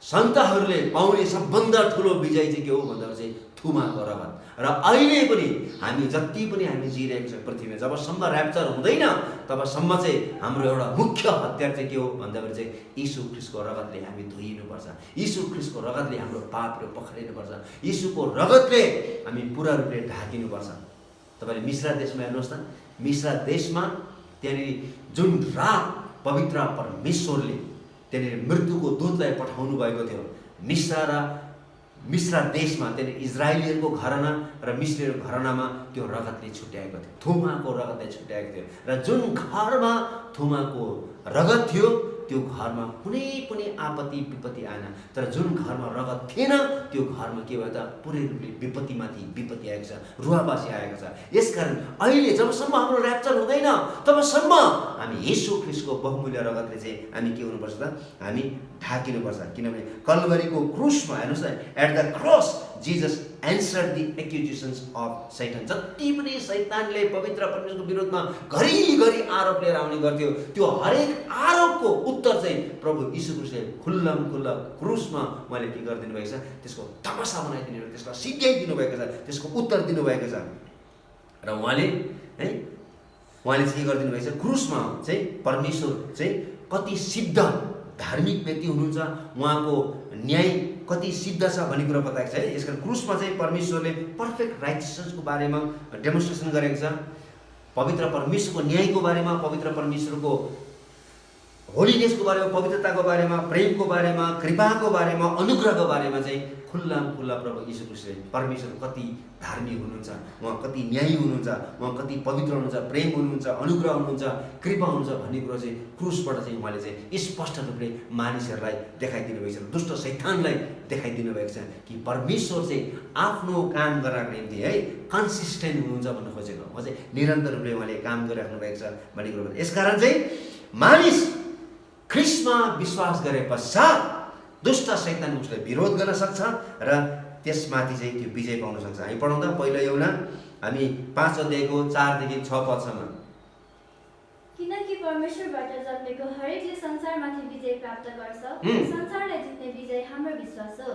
सन्तहरूले पाउने सबभन्दा ठुलो विजय चाहिँ के हो भन्दा चाहिँ थुमाको रगत र अहिले पनि हामी जति पनि हामी जिरहेको छ पृथ्वीमा जबसम्म र्याप्चर हुँदैन तबसम्म चाहिँ हाम्रो एउटा मुख्य हतियार चाहिँ के हो भन्दाखेरि चाहिँ यीशु ख्रीष्टको रगतले हामी धोइनुपर्छ यीशु ख्रीष्टको रगतले हाम्रो पापहरू पखालिनुपर्छ यीशुको रगतले हामी पुरा रूपले ढाकिनुपर्छ तपाईले मिश्रा देशमा हेर्नुहोस् त मिश्रा देशमा त्यहाँनिर जुन रात पवित्र परमेश्वरले त्यहाँनिर मृत्युको दूतलाई पठाउनु भएको थियो मिश्रा देशमा त्यहाँनिर इजरायलीहरूको घराना र मिश्रीहरूको घरानामा त्यो रगतले छुट्याएको थियो थुमाको रगतले छुट्याएको थियो र जुन घरमा थुमाको रगत थियो त्यो घरमा कुनै पनि आपत्ति विपत्ति आएन। तर जुन घरमा रगत थिएन त्यो घरमा के भयो त पुरै रूपले विपत्तिमाथि विपत्ति आएको छ, रुवाबासी आएको छ। यसकारण अहिले जबसम्म हाम्रो ऱ्याप्चर हुँदैन तबसम्म हामी येशू ख्रीष्टको बहुमूल्य रगतले चाहिँ हामी के हुनुपर्छ त हामी ढाकिनुपर्छ। किनभने कल्भरीको क्रुसमा हेर्नुहोस् न, at the cross Jesus answered the accusations of Satan. जति पनि सैतानले पवित्र परमेश्वरको विरोधमा घरिघरि आरोप लिएर आउने गर्थ्यो त्यो हरेक आरोपको उत्तर चाहिँ प्रभु यीशु ख्रीष्टले खुल्ला क्रुसमा उहाँले के गरिदिनु भएको छ, त्यसको तमासा बनाइदिनु भएको, त्यसको सिद्ध्याइदिनु भएको छ, त्यसको उत्तर दिनुभएको छ। र उहाँले चाहिँ के गरिदिनु भएको छ, क्रुसमा चाहिँ परमेश्वर चाहिँ कति सिद्ध धार्मिक व्यक्ति हुनुहुन्छ, उहाँको न्याय कति सिद्ध छ भन्ने कुरा बताएको छ है। यसकारण क्रुसमा चाहिँ परमेश्वरले पर्फेक्ट राइटियसनेसको बारेमा डेमोन्स्ट्रेसन गरेको छ, पवित्र परमेश्वरको न्यायको बारेमा, पवित्र परमेश्वरको होलिनेसको बारेमा, पवित्रताको बारेमा, प्रेमको बारेमा, कृपाको बारेमा, अनुग्रहको बारेमा चाहिँ खुल्ला प्रभु यीशु ख्रीष्टले परमेश्वर कति धार्मिक हुनुहुन्छ, उहाँ कति न्यायी हुनुहुन्छ, उहाँ कति पवित्र हुनुहुन्छ, प्रेम हुनुहुन्छ, अनुग्रह हुनुहुन्छ, कृपा हुनुहुन्छ भन्ने कुरो चाहिँ क्रुसबाट चाहिँ उहाँले चाहिँ स्पष्ट रूपले मानिसहरूलाई देखाइदिनु भएको छ, दुष्ट शैतानलाई देखाइदिनु भएको छ कि परमेश्वर चाहिँ आफ्नो काम गर्नको निम्ति है कन्सिस्टेन्ट हुनुहुन्छ भन्न खोजेको। उहाँ चाहिँ निरन्तर रूपले उहाँले काम गरिराख्नु भएको छ भन्ने कुरो। यसकारण चाहिँ मानिस ख्रीष्टमा विश्वास गरे पश्चात दुष्ट शैतान उसलाई विरोध गर्न सक्छ र त्यसमाथि चाहिँ त्यो विजय पाउन सक्छ। हामी पढाउँदा पहिलो यूहन्ना हामी 5 अध्यायको 4 देखि 6 पदसम्म। किनकि परमेश्वरबाट जन्मेको हरेकले संसारमाथि विजय प्राप्त गर्छ। संसारलाई जित्ने विजय हाम्रो विश्वास हो।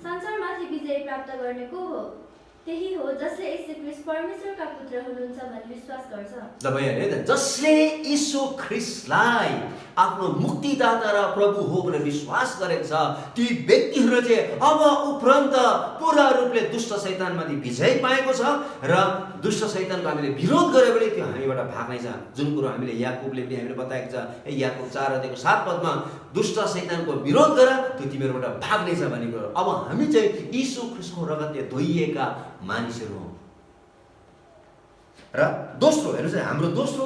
संसारमाथि विजय प्राप्त गर्ने को हो? त्यही हो जसले यीशु ख्रीष्ट परमेश्वरका पुत्र हुनुहुन्छ भनी विश्वास गर्छ। जसले यीशु ख्रीष्टलाई आफ्नो मुक्तिदाता र प्रभु हो भनेर विश्वास गरेको छ ती व्यक्तिहरू चाहिँ अब उपरान्त पूरा रूपले दुष्ट शैतानमाथि विजय पाएको छ र दुष्ट शैतानको हामीले विरोध गर्यो भने त्यो हामीबाट भाग्नै छ। जुन कुरो हामीले याकुबले पनि हामीले बताएको छ, याकुब 4 अध्यायको 7 पदमा दुष्ट शैतानको विरोध गर त्यो तिमीहरूबाट भाग्नै छ भन्ने कुरो। अब हामी चाहिँ यीशु ख्रीष्टको रगतले धोइएका मानिसहरू हौं। र दोस्रो हेर्नुहोस्,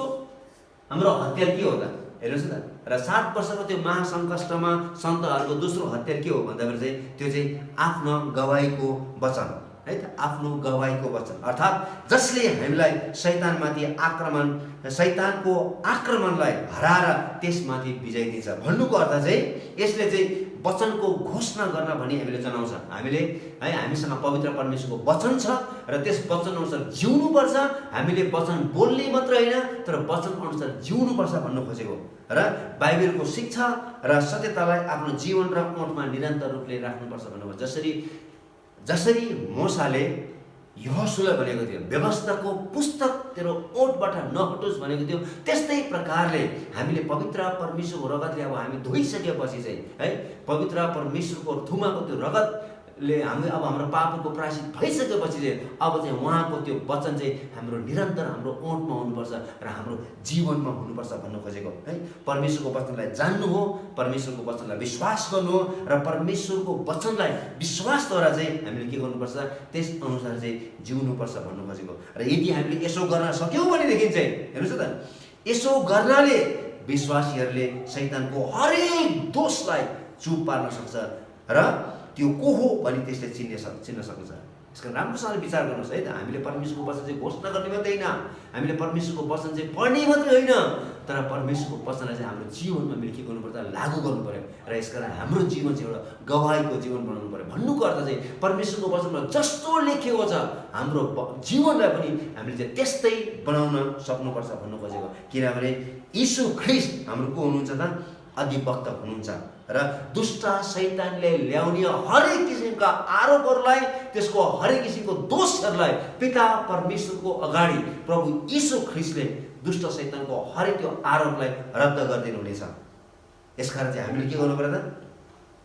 हाम्रो हतियार के हो त हेर्नुहोस् न। र 7 वर्षको त्यो महासङ्कष्टमा सन्तहरूको दोस्रो हतियार के हो भन्दाखेरि चाहिँ त्यो चाहिँ आफ्नो गवाहीको वचन है त, आफ्नो गवाहीको वचन। अर्थात् जसले हामीलाई शैतानको आक्रमणलाई हराएर त्यसमाथि विजय दिन्छ भन्नुको अर्थ चाहिँ यसले चाहिँ वचनको घोषणा गर्न भनी हामीले जनाउँछ। हामीले है हामीसँग पवित्र परमेश्वरको वचन छ र त्यस वचन अनुसार जिउनुपर्छ। हामीले वचन बोल्ने मात्र होइन तर वचन अनुसार जिउनुपर्छ भन्नु खोजेको। र बाइबलको शिक्षा र सत्यतालाई आफ्नो जीवन र ओठमा निरन्तर रूपले राख्नुपर्छ भन्नुभयो। जसरी मूसाले यहोशुलाई भनेको थियो व्यवस्थाको पुस्तक तेरो ओठबाट नहटोस् भनेको थियो, त्यस्तै प्रकारले हामीले पवित्र परमेश्वरको रगतले अब हामी धोइसकेपछि चाहिँ है पवित्र परमेश्वरको थुमाको त्यो रगतले हामी अब हाम्रो पापको प्रायश्चित भइसकेपछि चाहिँ अब चाहिँ उहाँको त्यो वचन चाहिँ हाम्रो निरन्तर हाम्रो ओठमा हुनुपर्छ र हाम्रो जीवनमा हुनुपर्छ भन्नु खोजेको है। परमेश्वरको वचनलाई जान्नु हो, परमेश्वरको वचनलाई विश्वास गर्नु हो र परमेश्वरको वचनलाई विश्वासद्वारा चाहिँ हामीले के गर्नुपर्छ त्यस अनुसार चाहिँ जिउनुपर्छ भन्नु खोजेको। र यदि हामीले यसो गर्न सक्यौँ भनेदेखि चाहिँ हेर्नुहोस् त, यसो गर्नाले विश्वासीहरूले शैतानको हरेक दोषलाई चुप पार्न सक्छ र त्यो को हो भने त्यसले चिन्न सक्छ। यसको राम्रोसँगले विचार गर्नुहोस् है त। हामीले परमेश्वरको वचन चाहिँ घोषणा गर्ने मात्रै होइन, हामीले परमेश्वरको वचन चाहिँ पढ्ने मात्रै होइन तर परमेश्वरको वचनलाई चाहिँ हाम्रो जीवनमा हामीले के गर्नुपर्छ लागू गर्नु पर्यो। र यसकारण हाम्रो जीवन चाहिँ एउटा गवाहीको जीवन बनाउनु पर्यो। भन्नुको अर्थ चाहिँ परमेश्वरको वचनमा जस्तो लेखेको छ हाम्रो जीवनलाई पनि हामीले चाहिँ त्यस्तै बनाउन सक्नुपर्छ भन्नु खोजेको। किनभने यीशु ख्रीष्ट हाम्रो को हुनुहुन्छ त अधिवक्ता हुनुहुन्छ र दुष्ट शैतानले ल्याउने हरेक किसिमका आरोपहरूलाई, त्यसको हरेक किसिमको दोषहरूलाई पिता परमेश्वरको अगाडि प्रभु यीशु ख्रीष्टले दुष्ट शैतानको हरेक त्यो आरोपलाई रद्द गरिदिनु हुनेछ। यसकारण चाहिँ हामीले के गर्नु पर्यो त,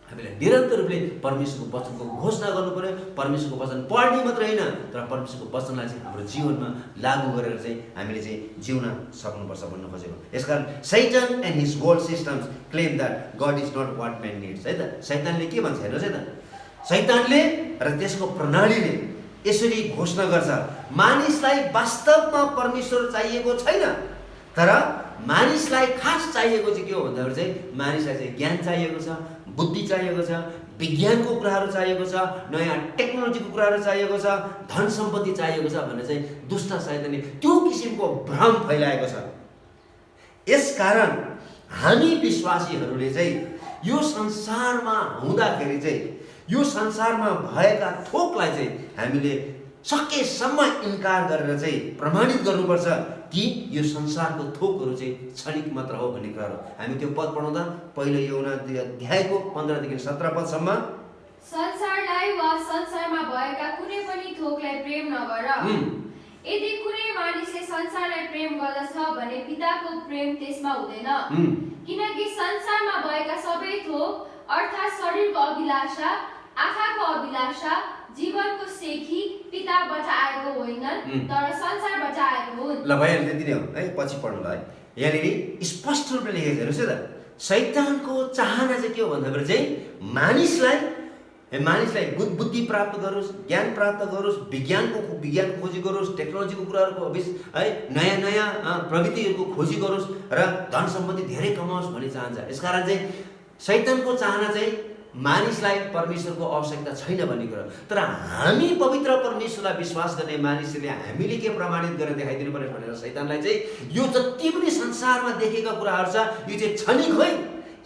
हामीले निरन्तर रूपले परमेश्वरको वचनको घोषणा गर्नु पर्यो। परमेश्वरको वचन पढ्ने मात्र होइन तर परमेश्वरको वचनलाई चाहिँ हाम्रो जीवनमा लागू गरेर चाहिँ हामीले चाहिँ जिउन सक्नुपर्छ भन्नु खोजेको। यसकारण सैतान and his world systems claim that God is not what man needs है त। सैतानले के भन्छ हेर्नुहोस् है त, सैतानले र त्यसको प्रणालीले यसरी घोषणा गर्छ मानिसलाई वास्तवमा परमेश्वर चाहिएको छैन, तर मानिसलाई खास चाहिएको चाहिँ के हो भन्दाखेरि चाहिँ मानिसलाई चाहिँ ज्ञान चाहिएको छ, बुद्धि चाहिएको छ, विज्ञानको कुराहरू चाहिएको छ, नयाँ टेक्नोलोजीको कुराहरू चाहिएको छ, धन सम्पत्ति चाहिएको छ भनेर चाहिँ दुष्ट शैतानले त्यो किसिमको भ्रम फैलाएको छ। यसकारण हामी विश्वासीहरूले चाहिँ यो संसारमा हुँदाखेरि चाहिँ यो संसारमा भएका थोकलाई चाहिँ हामीले सकेसम्म इन्कार गरेर चाहिँ प्रमाणित गर्नुपर्छ कि यो संसारको थोकहरू चाहिँ क्षणिक मात्र हो भन्ने कुराहरू। हामी त्यो पद पढाउँदा पहिलो यूहन्ना 2 अध्यायको 15 देखि 17 पदसम्म, संसारलाई वा संसारमा भएका कुनै पनि थोकलाई प्रेम नगर। यदि कुनै मानिसले संसारलाई प्रेम गर्दछ भने पिताको प्रेम त्यसमा हुँदैन। किनकि संसारमा भएका सबै थोक अर्थात् शरीरको अभिलाषा, आँखाको अभिलाषा, जीवनको सेखी पिताबाट आएको होइनन् तर संसारबाट आएको हुन्। ल भइहाल्यो, त्यति नै हो है। पछि पढ्नुलाई यहाँनिर स्पष्ट रूपले लेखेको छ। हेर्नुहोस् है त, शैतानको चाहना चाहिँ के हो भन्दाखेरि चाहिँ मानिसलाई बुद्धि प्राप्त गरोस्, ज्ञान प्राप्त गरोस्, विज्ञानको खोजी गरोस्, टेक्नोलोजीको कुराहरूको है नयाँ नयाँ प्रविधिहरूको खोजी गरोस् र धन सम्पत्ति धेरै कमाओस् भन्ने चाहन्छ। यसकारण चाहिँ शैतानको चाहना चाहिँ मानिसलाई परमेश्वरको आवश्यकता छैन भन्ने कुरा। तर हामी पवित्र परमेश्वरलाई विश्वास गर्ने मानिसहरूले हामीले के प्रमाणित गरेर देखाइदिनु पर्यो भनेर शैतानलाई चाहिँ यो जति पनि संसारमा देखेका कुराहरू छ यो चाहिँ क्षणिक है,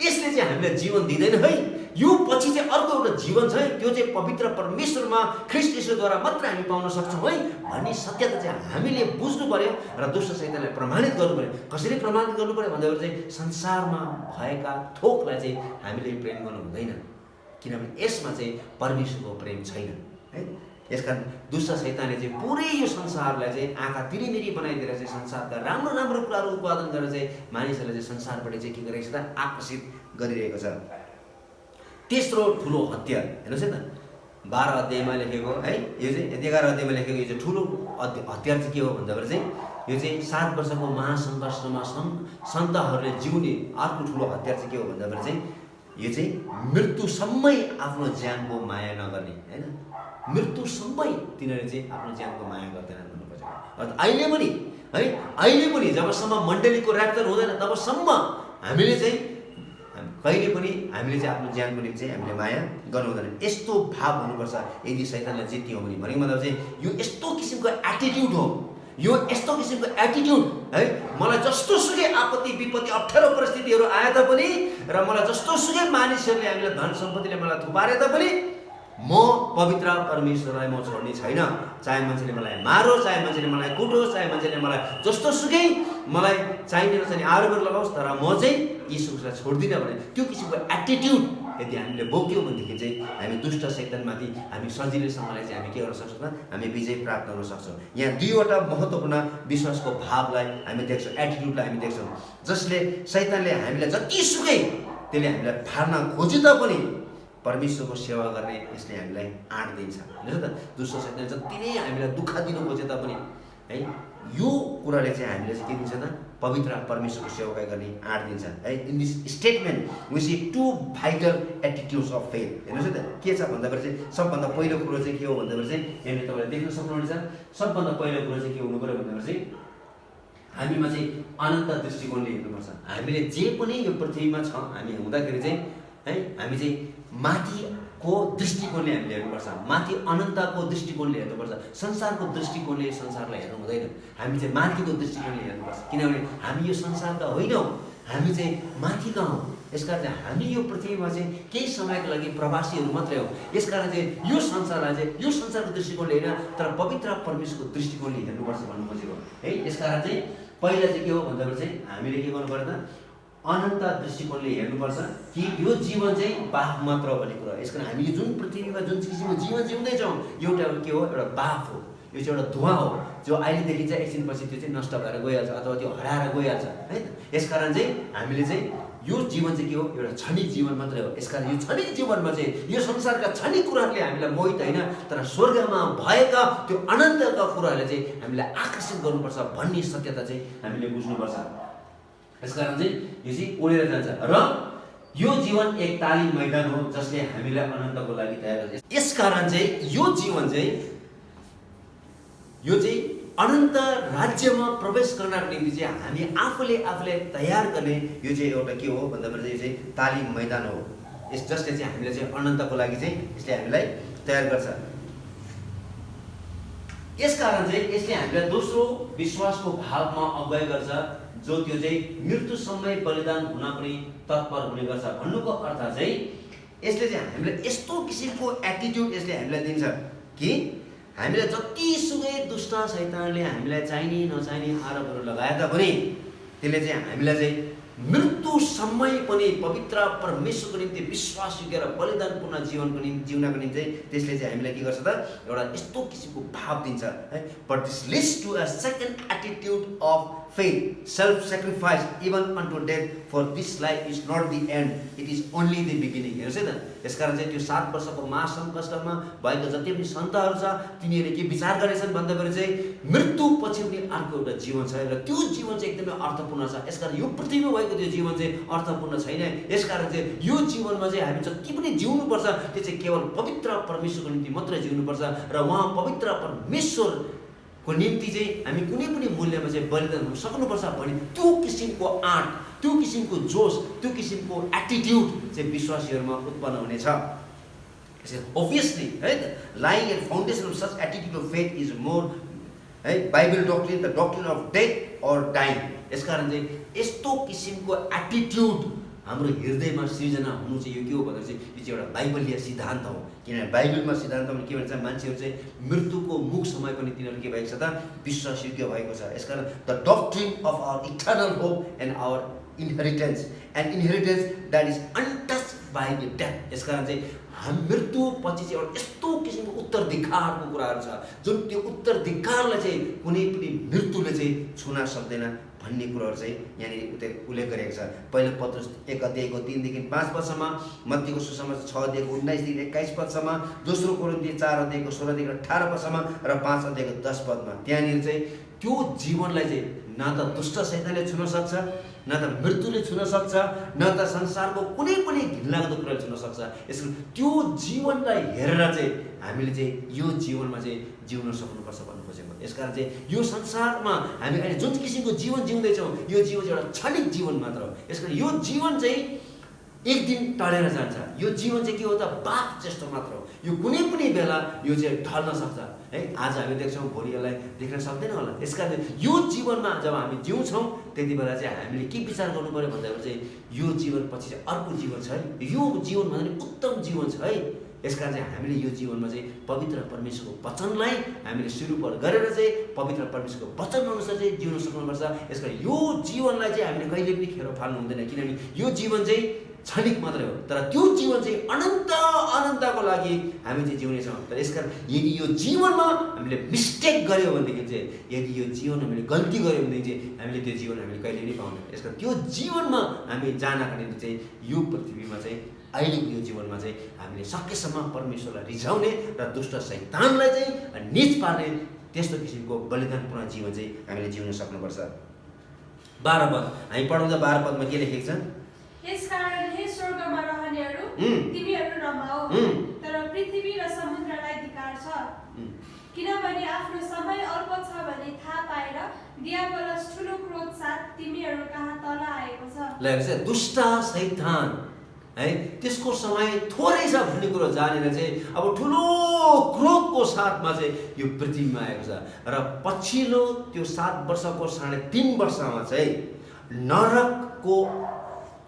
यसले चाहिँ हामीलाई जीवन दिँदैन है, यो पछि चाहिँ अर्को एउटा जीवन छ है, त्यो चाहिँ पवित्र परमेश्वरमा ख्रीष्ट येशूद्वारा मात्र हामी पाउन सक्छौँ है भन्ने सत्यता चाहिँ हामीले बुझ्नु पर्यो र दुष्ट शैतानलाई प्रमाणित गर्नु पर्यो। कसरी प्रमाणित गर्नु पर्यो भन्दाखेरि चाहिँ संसारमा भएका थोकलाई चाहिँ हामीले प्रेम गर्नु हुँदैन, किनभने यसमा चाहिँ परमेश्वरको प्रेम छैन है। यसकारण दुष्ट शैतानले चाहिँ पुरै यो संसारलाई चाहिँ आँखा तिरिमिरी बनाइदिएर चाहिँ संसारका राम्रो राम्रो कुराहरू उत्पादन गरेर चाहिँ मानिसहरूले चाहिँ संसारपट्टि चाहिँ के गरिरहेको छ त, आकर्षित गरिरहेको छ। तेस्रो ठुलो हतियार हेर्नुहोस् है त, 12 अध्यायमा लेखेको है, यो चाहिँ 11 अध्यायमा लेखेको यो चाहिँ ठुलो हतियार चाहिँ के हो भन्दाखेरि चाहिँ यो चाहिँ 7 वर्षको महासङ्घर्षमा सन्तहरूले जिउने अर्को ठुलो हतियार चाहिँ के हो भन्दाखेरि चाहिँ यो चाहिँ मृत्युसम्मै आफ्नो ज्यानको माया नगर्ने होइन, मृत्युसम्मै तिनीहरूले चाहिँ आफ्नो ज्यानको माया गर्दैनन् भन्नुपर्छ। अहिले पनि है, अहिले पनि जबसम्म मण्डलीको ऱ्याप्चर हुँदैन तबसम्म हामीले चाहिँ कहिले पनि हामीले चाहिँ आफ्नो ज्यानको निम्ति चाहिँ हामीले माया गर्नु हुँदैन। यस्तो भाव हुनुपर्छ यदि शैतानलाई जित्ने हो भने। भनेको मतलब चाहिँ यो यस्तो किसिमको एटिट्युड हो, यो यस्तो किसिमको एटिट्युड है, मलाई जस्तो सुकै आपत्ति विपत्ति अप्ठ्यारो परिस्थितिहरू आए तापनि र मलाई जस्तो सुकै मानिसहरूले हामीलाई धन सम्पत्तिले मलाई थुपारे तापनि म पवित्र परमेश्वरलाई म छोड्ने छैन। चाहे मान्छेले मलाई मारोस्, चाहे मान्छेले मलाई कुटोस्, चाहे मान्छेले मलाई जस्तो सुकै मलाई चाहिने नचाहिने आरोपहरू लगाओस्, तर म चाहिँ यीशुलाई छोड्दिनँ भने त्यो किसिमको एटिट्युड यदि हामीले बोक्यौँ भनेदेखि चाहिँ हामी दुष्ट शैतानमाथि हामी सजिलैसँगले चाहिँ हामी के गर्न सक्छौँ, हामी विजय प्राप्त गर्न सक्छौँ। यहाँ 2वटा महत्त्वपूर्ण विश्वासको भावलाई हामी देख्छौँ, एटिट्युडलाई हामी देख्छौँ, जसले शैतानले हामीलाई जतिसुकै त्यसले हामीलाई फार्न खोजे तापनि परमेश्वरको सेवा गर्ने यसले हामीलाई आँट दिन्छ। हेर्नुहोस् त, दुष्ट शैतानले जति नै हामीलाई दुःख दिनु खोजे तापनि है यो कुराले चाहिँ हामीले चाहिँ के दिन्छ त, पवित्र परमेश्वरको सेवा गर्ने आँट दिन्छ है। In this statement we see 2 vital attitudes of faith. हेर्नुहोस् है त, के छ भन्दाखेरि चाहिँ सबभन्दा पहिलो कुरो चाहिँ के हो भन्दाखेरि चाहिँ यहाँनिर तपाईँले देख्न सक्नुहुनेछ। सबभन्दा पहिलो कुरो चाहिँ के हुनु पऱ्यो भन्दाखेरि चाहिँ हामीमा चाहिँ अनन्त दृष्टिकोणले हेर्नुपर्छ। हामीले जे पनि यो पृथ्वीमा छ हामी हुँदाखेरि चाहिँ है हामी चाहिँ माथिको दृष्टिकोणले हामीले हेर्नुपर्छ, माथि अनन्तको दृष्टिकोणले हेर्नुपर्छ। संसारको दृष्टिकोणले संसारलाई हेर्नु हुँदैन, हामी चाहिँ माथिको दृष्टिकोणले हेर्नुपर्छ। किनभने हामी यो संसारका होइनौँ, हामी चाहिँ माथिका हौँ। यसकारण चाहिँ हामी यो पृथ्वीमा चाहिँ केही समयको लागि प्रवासीहरू मात्रै हो। यसकारण चाहिँ यो संसारलाई चाहिँ यो संसारको दृष्टिकोणले होइन तर पवित्र परमेश्वरको दृष्टिकोणले हेर्नुपर्छ भन्नु खोजेको है। यसकारण चाहिँ पहिला चाहिँ के हो भन्दाखेरि चाहिँ हामीले के गर्नु पर्यो त, अनन्त दृष्टिकोणले हेर्नुपर्छ कि यो जीवन चाहिँ बाफ मात्र हो भन्ने कुरा। यसकारण हामी जुन पृथ्वीमा जुन किसिमको जीवन जिउँदैछौँ एउटा के हो, एउटा बाफ हो, यो चाहिँ एउटा धुवा हो जो अहिले देखिन्छ, एकछिनपछि त्यो चाहिँ नष्ट भएर गइहाल्छ अथवा त्यो हराएर गइहाल्छ है। यसकारण चाहिँ हामीले चाहिँ यो जीवन चाहिँ के हो, एउटा क्षणिक जीवन मात्रै हो। यसकारण यो क्षणिक जीवनमा चाहिँ यो संसारका क्षणिक कुराहरूले हामीलाई मोहित होइन तर स्वर्गमा भएका त्यो अनन्तका कुराहरूले चाहिँ हामीलाई आकर्षित गर्नुपर्छ भन्ने सत्यता चाहिँ हामीले बुझ्नुपर्छ। यसकारण चाहिँ यो चाहिँ ओढेर जान्छ र यो जीवन एक तालिम मैदान हो जसले हामीलाई अनन्तको लागि तयार गर्छ। यसकारण चाहिँ यो जीवन चाहिँ अनन्त राज्यमा प्रवेश गर्नको निम्ति चाहिँ हामी आफूले तयार गर्ने यो चाहिँ एउटा के हो भन्दाखेरि चाहिँ तालिम मैदान हो। जसले चाहिँ हामीलाई चाहिँ अनन्तको लागि चाहिँ यसले हामीलाई तयार गर्छ। यसकारण चाहिँ यसले हामीलाई दोस्रो विश्वासको भावमा अगुवाई गर्छ, जो त्यो चाहिँ मृत्युसँगै बलिदान हुन पनि तत्पर हुने गर्छ। भन्नुको अर्थ चाहिँ यसले चाहिँ हामीलाई यस्तो किसिमको एटिट्युड यसले हामीलाई दिन्छ कि हामीलाई जतिसुकै दुष्ट शैतानले हामीलाई चाहिने नचाहिने आरोपहरू लगाए तापनि त्यसले चाहिँ हामीलाई चाहिँ मृत्युसम्म पनि पवित्र परमेश्वरको निम्ति विश्वासयोग्य र बलिदानपूर्ण जीवनको निम्ति जिउनको निम्ति त्यसले चाहिँ हामीलाई के गर्छ त एउटा यस्तो किसिमको भाव दिन्छ है। But this leads to a second attitude of faith, self-sacrifice, even unto death, for this life is not the end, it is only the beginning. हेर्नुहोस् है त, यसकारण चाहिँ त्यो 7 वर्षको महासङ्कटमा भएको जति पनि सन्तहरू छ तिनीहरूले के विचार गरेछन् भन्दाखेरि चाहिँ मृत्यु पछि पनि अर्को एउटा जीवन छ र त्यो जीवन चाहिँ एकदमै अर्थपूर्ण छ। यसकारण यो पृथ्वीमा भएको त्यो जीवन चाहिँ अर्थपूर्ण छैन। यसकारण चाहिँ यो जीवनमा चाहिँ हामी जति पनि जिउनुपर्छ त्यो चाहिँ केवल पवित्र परमेश्वरको निम्ति मात्रै जिउनुपर्छ र उहाँ पवित्र परमेश्वर को निम्ति चाहिँ हामी कुनै पनि मूल्यमा चाहिँ बलिदान हुन सक्नुपर्छ भने त्यो किसिमको आँट, त्यो किसिमको जोस, त्यो किसिमको एटिट्युड चाहिँ विश्वासीहरूमा उत्पन्न हुनेछ। Obviously, right? Lying and foundation of such attitude of faith is more, right? Bible doctrine, the doctrine of death or dying. यसकारण चाहिँ यस्तो किसिमको एटिट्युड हाम्रो हृदयमा सृजना हुनु चाहिँ यो के हो भन्दा चाहिँ यो चाहिँ एउटा बाइबलीय सिद्धान्त हो। किनभने बाइबलमा सिद्धान्तमा के भन्छ, मान्छेहरू चाहिँ मृत्युको मुख समय पनि तिनीहरू के भएको छ त विश्वासयोग्य भएको छ। यसकारण the doctrine of our eternal hope and our inheritance that is untouched by the death. यसकारण चाहिँ हामी मृत्यु पछि चाहिँ एउटा यस्तो किसिमको उत्तराधिकारको कुराहरू छ जुन त्यो उत्तराधिकारलाई चाहिँ कुनै पनि मृत्युले चाहिँ छुन सक्दैन भन्ने कुराहरू चाहिँ यहाँनिर उल्लेख गरेको छ। पहिलो पत्रुस 1 अध्यायको 3 देखि 5 पदसम्म, मत्तीको सुसमाचार 6 अध्यायको 19 देखि 21 पदसम्म, दोस्रो कोरिन्थी 4 अध्यायको 16 देखि 18 पदसम्म र 5 अध्यायको 10 पदमा त्यहाँनिर चाहिँ त्यो जीवनलाई चाहिँ न त दुष्ट शैतानले छुन सक्छ, न त मृत्युले छुन सक्छ, न त संसारको कुनै पनि घिनलाग्दो कुराले छुन सक्छ। यसले त्यो जीवनलाई हेरेर चाहिँ हामीले चाहिँ यो जीवनमा चाहिँ जिउन सक्नुपर्छ भन्नु खोजेको। यसकारण चाहिँ यो संसारमा हामी अहिले जुन किसिमको जीवन जिउँदैछौँ यो जीवन चाहिँ एउटा क्षणिक जीवन मात्र हो। यसकारण यो जीवन चाहिँ एक दिन टलेर जान्छ। यो जीवन चाहिँ के हो त बाफ जस्तो मात्र हो। यो कुनै पनि बेला यो चाहिँ ढल्न सक्छ है। आज हामी देख्छौँ, भोलि यसलाई देख्न सक्दैन होला। यसकारण यो जीवनमा जब हामी जिउँछौँ त्यति बेला चाहिँ हामीले के विचार गर्नु पर्यो भन्दाखेरि चाहिँ यो जीवन पछि चाहिँ अर्को जीवन छ है। यो जीवनभन्दा पनि उत्तम जीवन छ है। यसकारण चाहिँ हामीले यो जीवनमा चाहिँ पवित्र परमेश्वरको वचनलाई हामीले सुरुवात गरेर चाहिँ पवित्र परमेश्वरको वचन अनुसार चाहिँ जिउन सक्नुपर्छ। यसकारण यो जीवनलाई चाहिँ हामीले कहिले पनि खेर फाल्नु हुँदैन, किनभने यो जीवन चाहिँ क्षणिक मात्रै हो, तर त्यो जीवन चाहिँ अनन्तको लागि हामी चाहिँ जिउनेछौँ। तर यसकारण यदि यो जीवनमा हामीले मिस्टेक गऱ्यौँ भनेदेखि चाहिँ, यदि यो जीवन हामीले गल्ती गऱ्यौँ भनेदेखि चाहिँ हामीले त्यो जीवन हामीले कहिले पनि पाउँदैन। यसकारण त्यो जीवनमा हामी जानका निम्ति चाहिँ यो पृथ्वीमा चाहिँ अहिलेको यो जीवनमा चाहिँ हामीले सकेसम्म परमेश्वरलाई रिझाउने र दुष्ट शैतानलाई चाहिँ निच पार्ने त्यस्तो किसिमको बलिदानपूर्ण जीवन चाहिँ हामीले जिउन सक्नुपर्छ। 12 पद हामी पढाउँदा 12 पदमा के लेखेको छ? यसकारण हे स्वर्गमा रहनेहरू तिमीहरू रमाओ, तर पृथ्वी र समुद्रलाई धिक्कार छ, किनभने आफ्नो समय अल्प छ भन्ने थाहा पाएर दियाबलस ठुलो क्रोध साथ तिमीहरू कहाँ तल आएको छ। ल दुष्ट शैतान है, त्यसको समय थोरै छ भन्ने कुरो जानेर चाहिँ अब ठुलो क्रोधको साथमा चाहिँ यो पृथ्वीमा आएको छ। र पछिल्लो त्यो 7 वर्षको 3.5 वर्षमा चाहिँ नरकको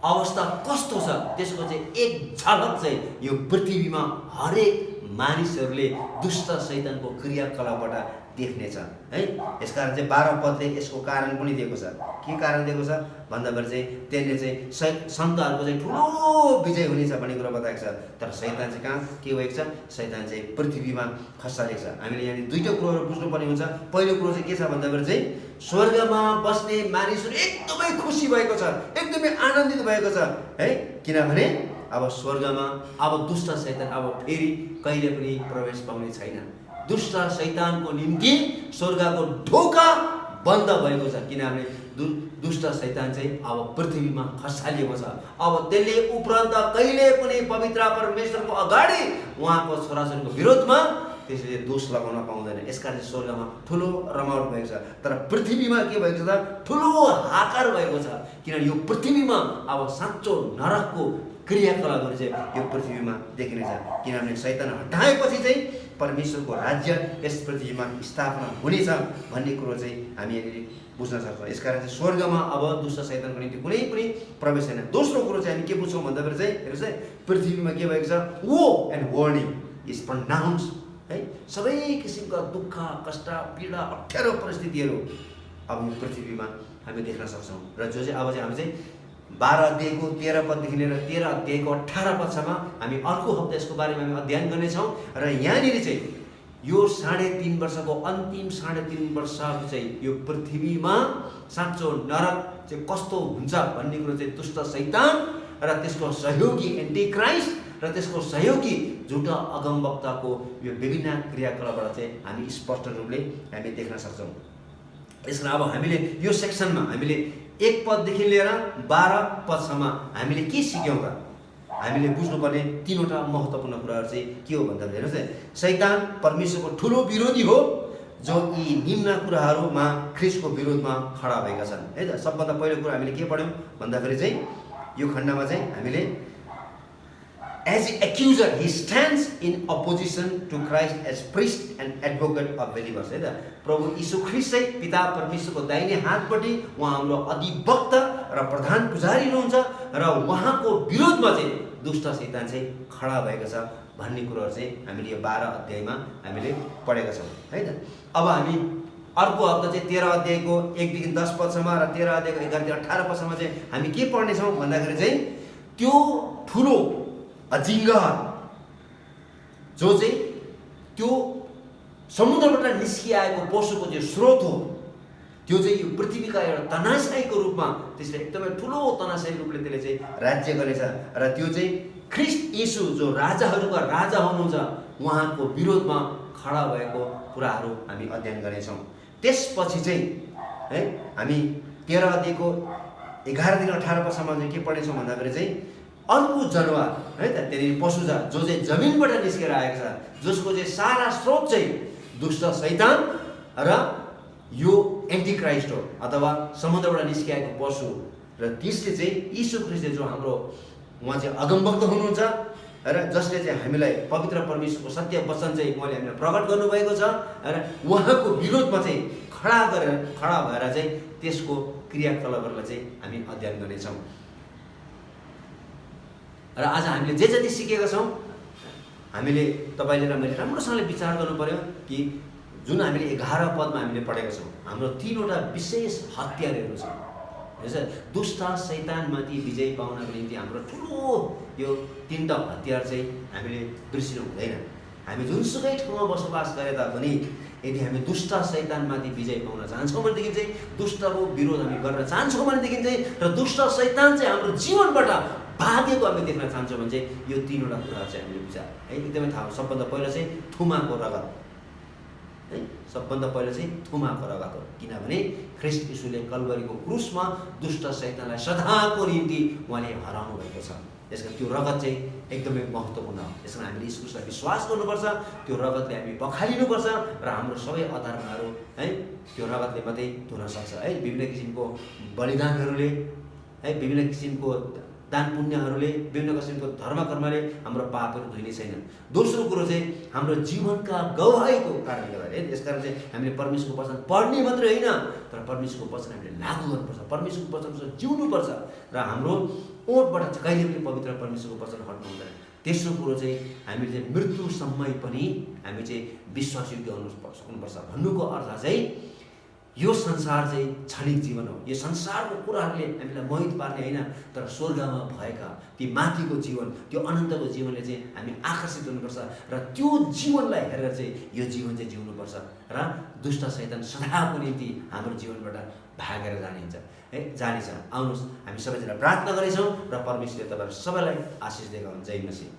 अवस्था कस्तो छ त्यसको चाहिँ एक झलक चाहिँ यो पृथ्वीमा हरेक मानिसहरूले दुष्ट शैतानको क्रियाकलापबाट देख्नेछ है। यसकारण चाहिँ 12 पदले यसको कारण पनि दिएको छ। के कारण दिएको छ भन्दाखेरि चाहिँ त्यसले चाहिँ सन्तहरूको चाहिँ ठुलो विजय हुनेछ भन्ने कुरा बताएको छ। तर शैतान चाहिँ कहाँ के भएको छ? शैतान चाहिँ पृथ्वीमा खसालेको छ। हामीले यहाँ दुईटा कुरोहरू बुझ्नुपर्ने हुन्छ। पहिलो कुरो चाहिँ के छ भन्दाखेरि चाहिँ स्वर्गमा बस्ने मानिसहरू एकदमै खुसी भएको छ, एकदमै आनन्दित भएको छ है। किनभने अब स्वर्गमा अब दुष्ट शैतान अब फेरि कहिले पनि प्रवेश पाउने छैन। दुष्ट शैतानको निम्ति स्वर्गको ढोका बन्द भएको छ, किनभने दुष्ट शैतान चाहिँ अब पृथ्वीमा खसालिएको छ। अब त्यसले उपरान्त कहिले पनि पवित्र परमेश्वरको अगाडि उहाँको छोराछोरीको विरोधमा त्यसले दोष लगाउन पाउँदैन। यसकारण स्वर्गमा ठुलो रमावट भएको छ, तर पृथ्वीमा के भएको छ त ठुलो हाकार भएको छ। किनभने यो पृथ्वीमा अब साँचो नरकको क्रियाकलापहरू चाहिँ यो पृथ्वीमा देखिनेछ। किनभने शैतान हटाएपछि चाहिँ परमेश्वरको राज्य यस पृथ्वीमा स्थापना हुनेछ भन्ने कुरो चाहिँ हामी यहाँनिर बुझ्न सक्छौँ। यसकारण चाहिँ स्वर्गमा अब दुष्ट शैतानको निम्ति कुनै पनि प्रवेश छैन। दोस्रो कुरो चाहिँ हामी के बुझ्छौँ भन्दाखेरि चाहिँ हेर्नुहोस् है, पृथ्वीमा के भएको छ, वो एन्ड वार्निङ इज प्रनाउन्स है। सबै किसिमका दुःख, कष्ट, पीडा, अप्ठ्यारो परिस्थितिहरू अब यो पृथ्वीमा हामी देख्न सक्छौँ। र जो चाहिँ अब चाहिँ हामी चाहिँ 12 अध्यायको 13 पददेखि लिएर 13 अध्यायको 18 पदसम्म हामी अर्को हप्ता यसको बारेमा हामी अध्ययन गर्नेछौँ। र यहाँनिर चाहिँ यो 3.5 वर्षको अन्तिम 3.5 वर्ष चाहिँ यो पृथ्वीमा साँचो नरक चाहिँ कस्तो हुन्छ भन्ने कुरो चाहिँ दुष्ट शैतान र त्यसको सहयोगी एन्टिक्राइस्ट र त्यसको सहयोगी झुटा अगमवक्ताको यो विभिन्न क्रियाकलापबाट चाहिँ हामी स्पष्ट रूपले हामी देख्न सक्छौँ। यसमा अब हामीले यो सेक्सनमा हामीले 1 पददेखि लिएर 12 पदसम्म हामीले के सिक्यौँ त? हामीले बुझ्नुपर्ने 3वटा महत्त्वपूर्ण कुराहरू चाहिँ के हो भन्दा हेर्नुहोस् है, शैतान परमेश्वरको ठुलो विरोधी हो जो यी निम्न कुराहरूमा ख्रिस्टको विरोधमा खडा भएका छन् है त। सबभन्दा पहिलो कुरा हामीले के पढ्यौँ भन्दाखेरि चाहिँ यो खण्डमा चाहिँ हामीले as an accuser he stands in opposition to Christ as priest and advocate of believers है त। प्रभु यीशु ख्रिस्ट चाहिँ पिता परमेश्वरको दाहिने हातपट्टि उहाँ हाम्रो अधिवक्ता र प्रधान पुजारी हुनुहुन्छ र उहाँको विरोधमा चाहिँ दुष्ट शैतान चाहिँ खडा भएको छ भन्ने कुरोहरू चाहिँ हामीले यो 12 अध्यायमा हामीले पढेका छौँ है त। अब हामी अर्को हप्ता चाहिँ 13 अध्यायको 1 देखि 10 पदसम्म र 13 अध्यायको 11 देखि 18 पदसम्म चाहिँ हामी के पढ्नेछौँ भन्दाखेरि चाहिँ त्यो ठुलो अजिङ्गर जो चाहिँ त्यो समुद्रबाट निस्किआएको पशुको जो स्रोत हो, त्यो चाहिँ यो पृथ्वीका एउटा तनासाईको रूपमा त्यसले एकदमै ठुलो तनासाई रूपले त्यसले चाहिँ राज्य गर्नेछ र त्यो चाहिँ ख्रिस्ट येशू जो राजाहरूका राजा हुनुहुन्छ उहाँको विरोधमा खडा भएको कुराहरू हामी अध्ययन गर्नेछौँ। त्यसपछि चाहिँ है हामी 13 अध्यायको 11 देखि 18 पदसम्म चाहिँ के पढ्नेछौँ भन्दाखेरि चाहिँ अर्को जनावर है त, त्यहाँनिर पशु छ जो चाहिँ जमिनबाट निस्केर आएको छ, जसको चाहिँ सारा स्रोत चाहिँ दुष्ट शैतान र यो एन्टिक्राइस्ट हो अथवा समुद्रबाट निस्किआएको पशु र त्यसले चाहिँ यीशु ख्रिस्टले जो हाम्रो उहाँ चाहिँ अगमवक्ता हुनुहुन्छ र जसले चाहिँ हामीलाई पवित्र परमेश्वरको सत्य वचन चाहिँ उहाँले हामीलाई प्रकट गर्नुभएको छ र उहाँको विरोधमा चाहिँ खडा भएर चाहिँ त्यसको क्रियाकलापहरूलाई चाहिँ हामी अध्ययन गर्नेछौँ। र आज हामीले जे जति सिकेका छौँ हामीले तपाईँले र मैले राम्रोसँगले विचार गर्नु पर्यो कि जुन हामीले 11 पदमा हामीले पढेका छौँ हाम्रो 3वटा विशेष हतियारहरू छन्। हेर्नुहोस्, दुष्ट शैतानमाथि विजय पाउनको निम्ति हाम्रो ठुलो यो 3टा हतियार चाहिँ हामीले बिर्सिनु हुँदैन। हामी जुनसुकै ठाउँमा बसोबास गरे तापनि यदि हामी दुष्ट शैतानमाथि विजय पाउन चाहन्छौँ भनेदेखि चाहिँ दुष्टको विरोध हामी गर्न चाहन्छौँ भनेदेखि चाहिँ र दुष्ट शैतान चाहिँ हाम्रो जीवनबाट भागेको हामी देख्न चाहन्छौँ भने चाहिँ यो 3वटा कुराहरू चाहिँ हामीले विचार है एकदमै थाहा हो। सबभन्दा पहिला चाहिँ थुमाको रगत है, सबभन्दा पहिला चाहिँ थुमाको रगत हो। किनभने ख्रिस्ट यीशुले कल्वरीको क्रुसमा दुष्ट शैतानलाई सदाको निम्ति उहाँले हराउनु भएको छ। त्यसकारण त्यो रगत चाहिँ एकदमै महत्त्वपूर्ण हो। त्यसकारण हामीले यस क्रुसलाई विश्वास गर्नुपर्छ, त्यो रगतले हामी पखालिनुपर्छ र हाम्रो सबै अधर्महरू है त्यो रगतले मात्रै धुन सक्छ है। विभिन्न किसिमको बलिदानहरूले है, विभिन्न किसिमको दान पुण्यहरूले, विभिन्न किसिमको धर्म कर्मले हाम्रो पापहरू धुइने छैन। दोस्रो कुरो चाहिँ हाम्रो जीवनका गवाहीको कारणले गर्दा है। त्यसकारण चाहिँ हामीले परमेश्वरको वचन पढ्ने मात्रै होइन तर परमेश्वरको वचन हामीले लागू गर्नुपर्छ, परमेश्वरको वचनसँग जिउनुपर्छ र हाम्रो ओठबाट कहिले पनि पवित्र परमेश्वरको वचन हट्नु हुँदैन। तेस्रो कुरो चाहिँ हामीले चाहिँ मृत्युसम्म पनि हामी चाहिँ विश्वासयोग्य हुनु सक्नुपर्छ। भन्नुको अर्थ चाहिँ यो संसार चाहिँ क्षणिक जीवन हो। यो संसारको कुराहरूले हामीलाई मोहित पार्ने होइन तर स्वर्गमा भएका ती माथिको जीवन, त्यो अनन्तको जीवनले चाहिँ हामी आकर्षित हुनुपर्छ र त्यो जीवनलाई हेरेर चाहिँ यो जीवन चाहिँ जिउनुपर्छ र दुष्ट शैतान सदाको निम्ति हाम्रो जीवनबाट भागेर जानेछ। आउनुहोस् हामी सबैजना प्रार्थना गर्नेछौँ र परमेश्वरले तपाईँहरू सबैलाई आशिष दिएका हुन्। जय मसीह।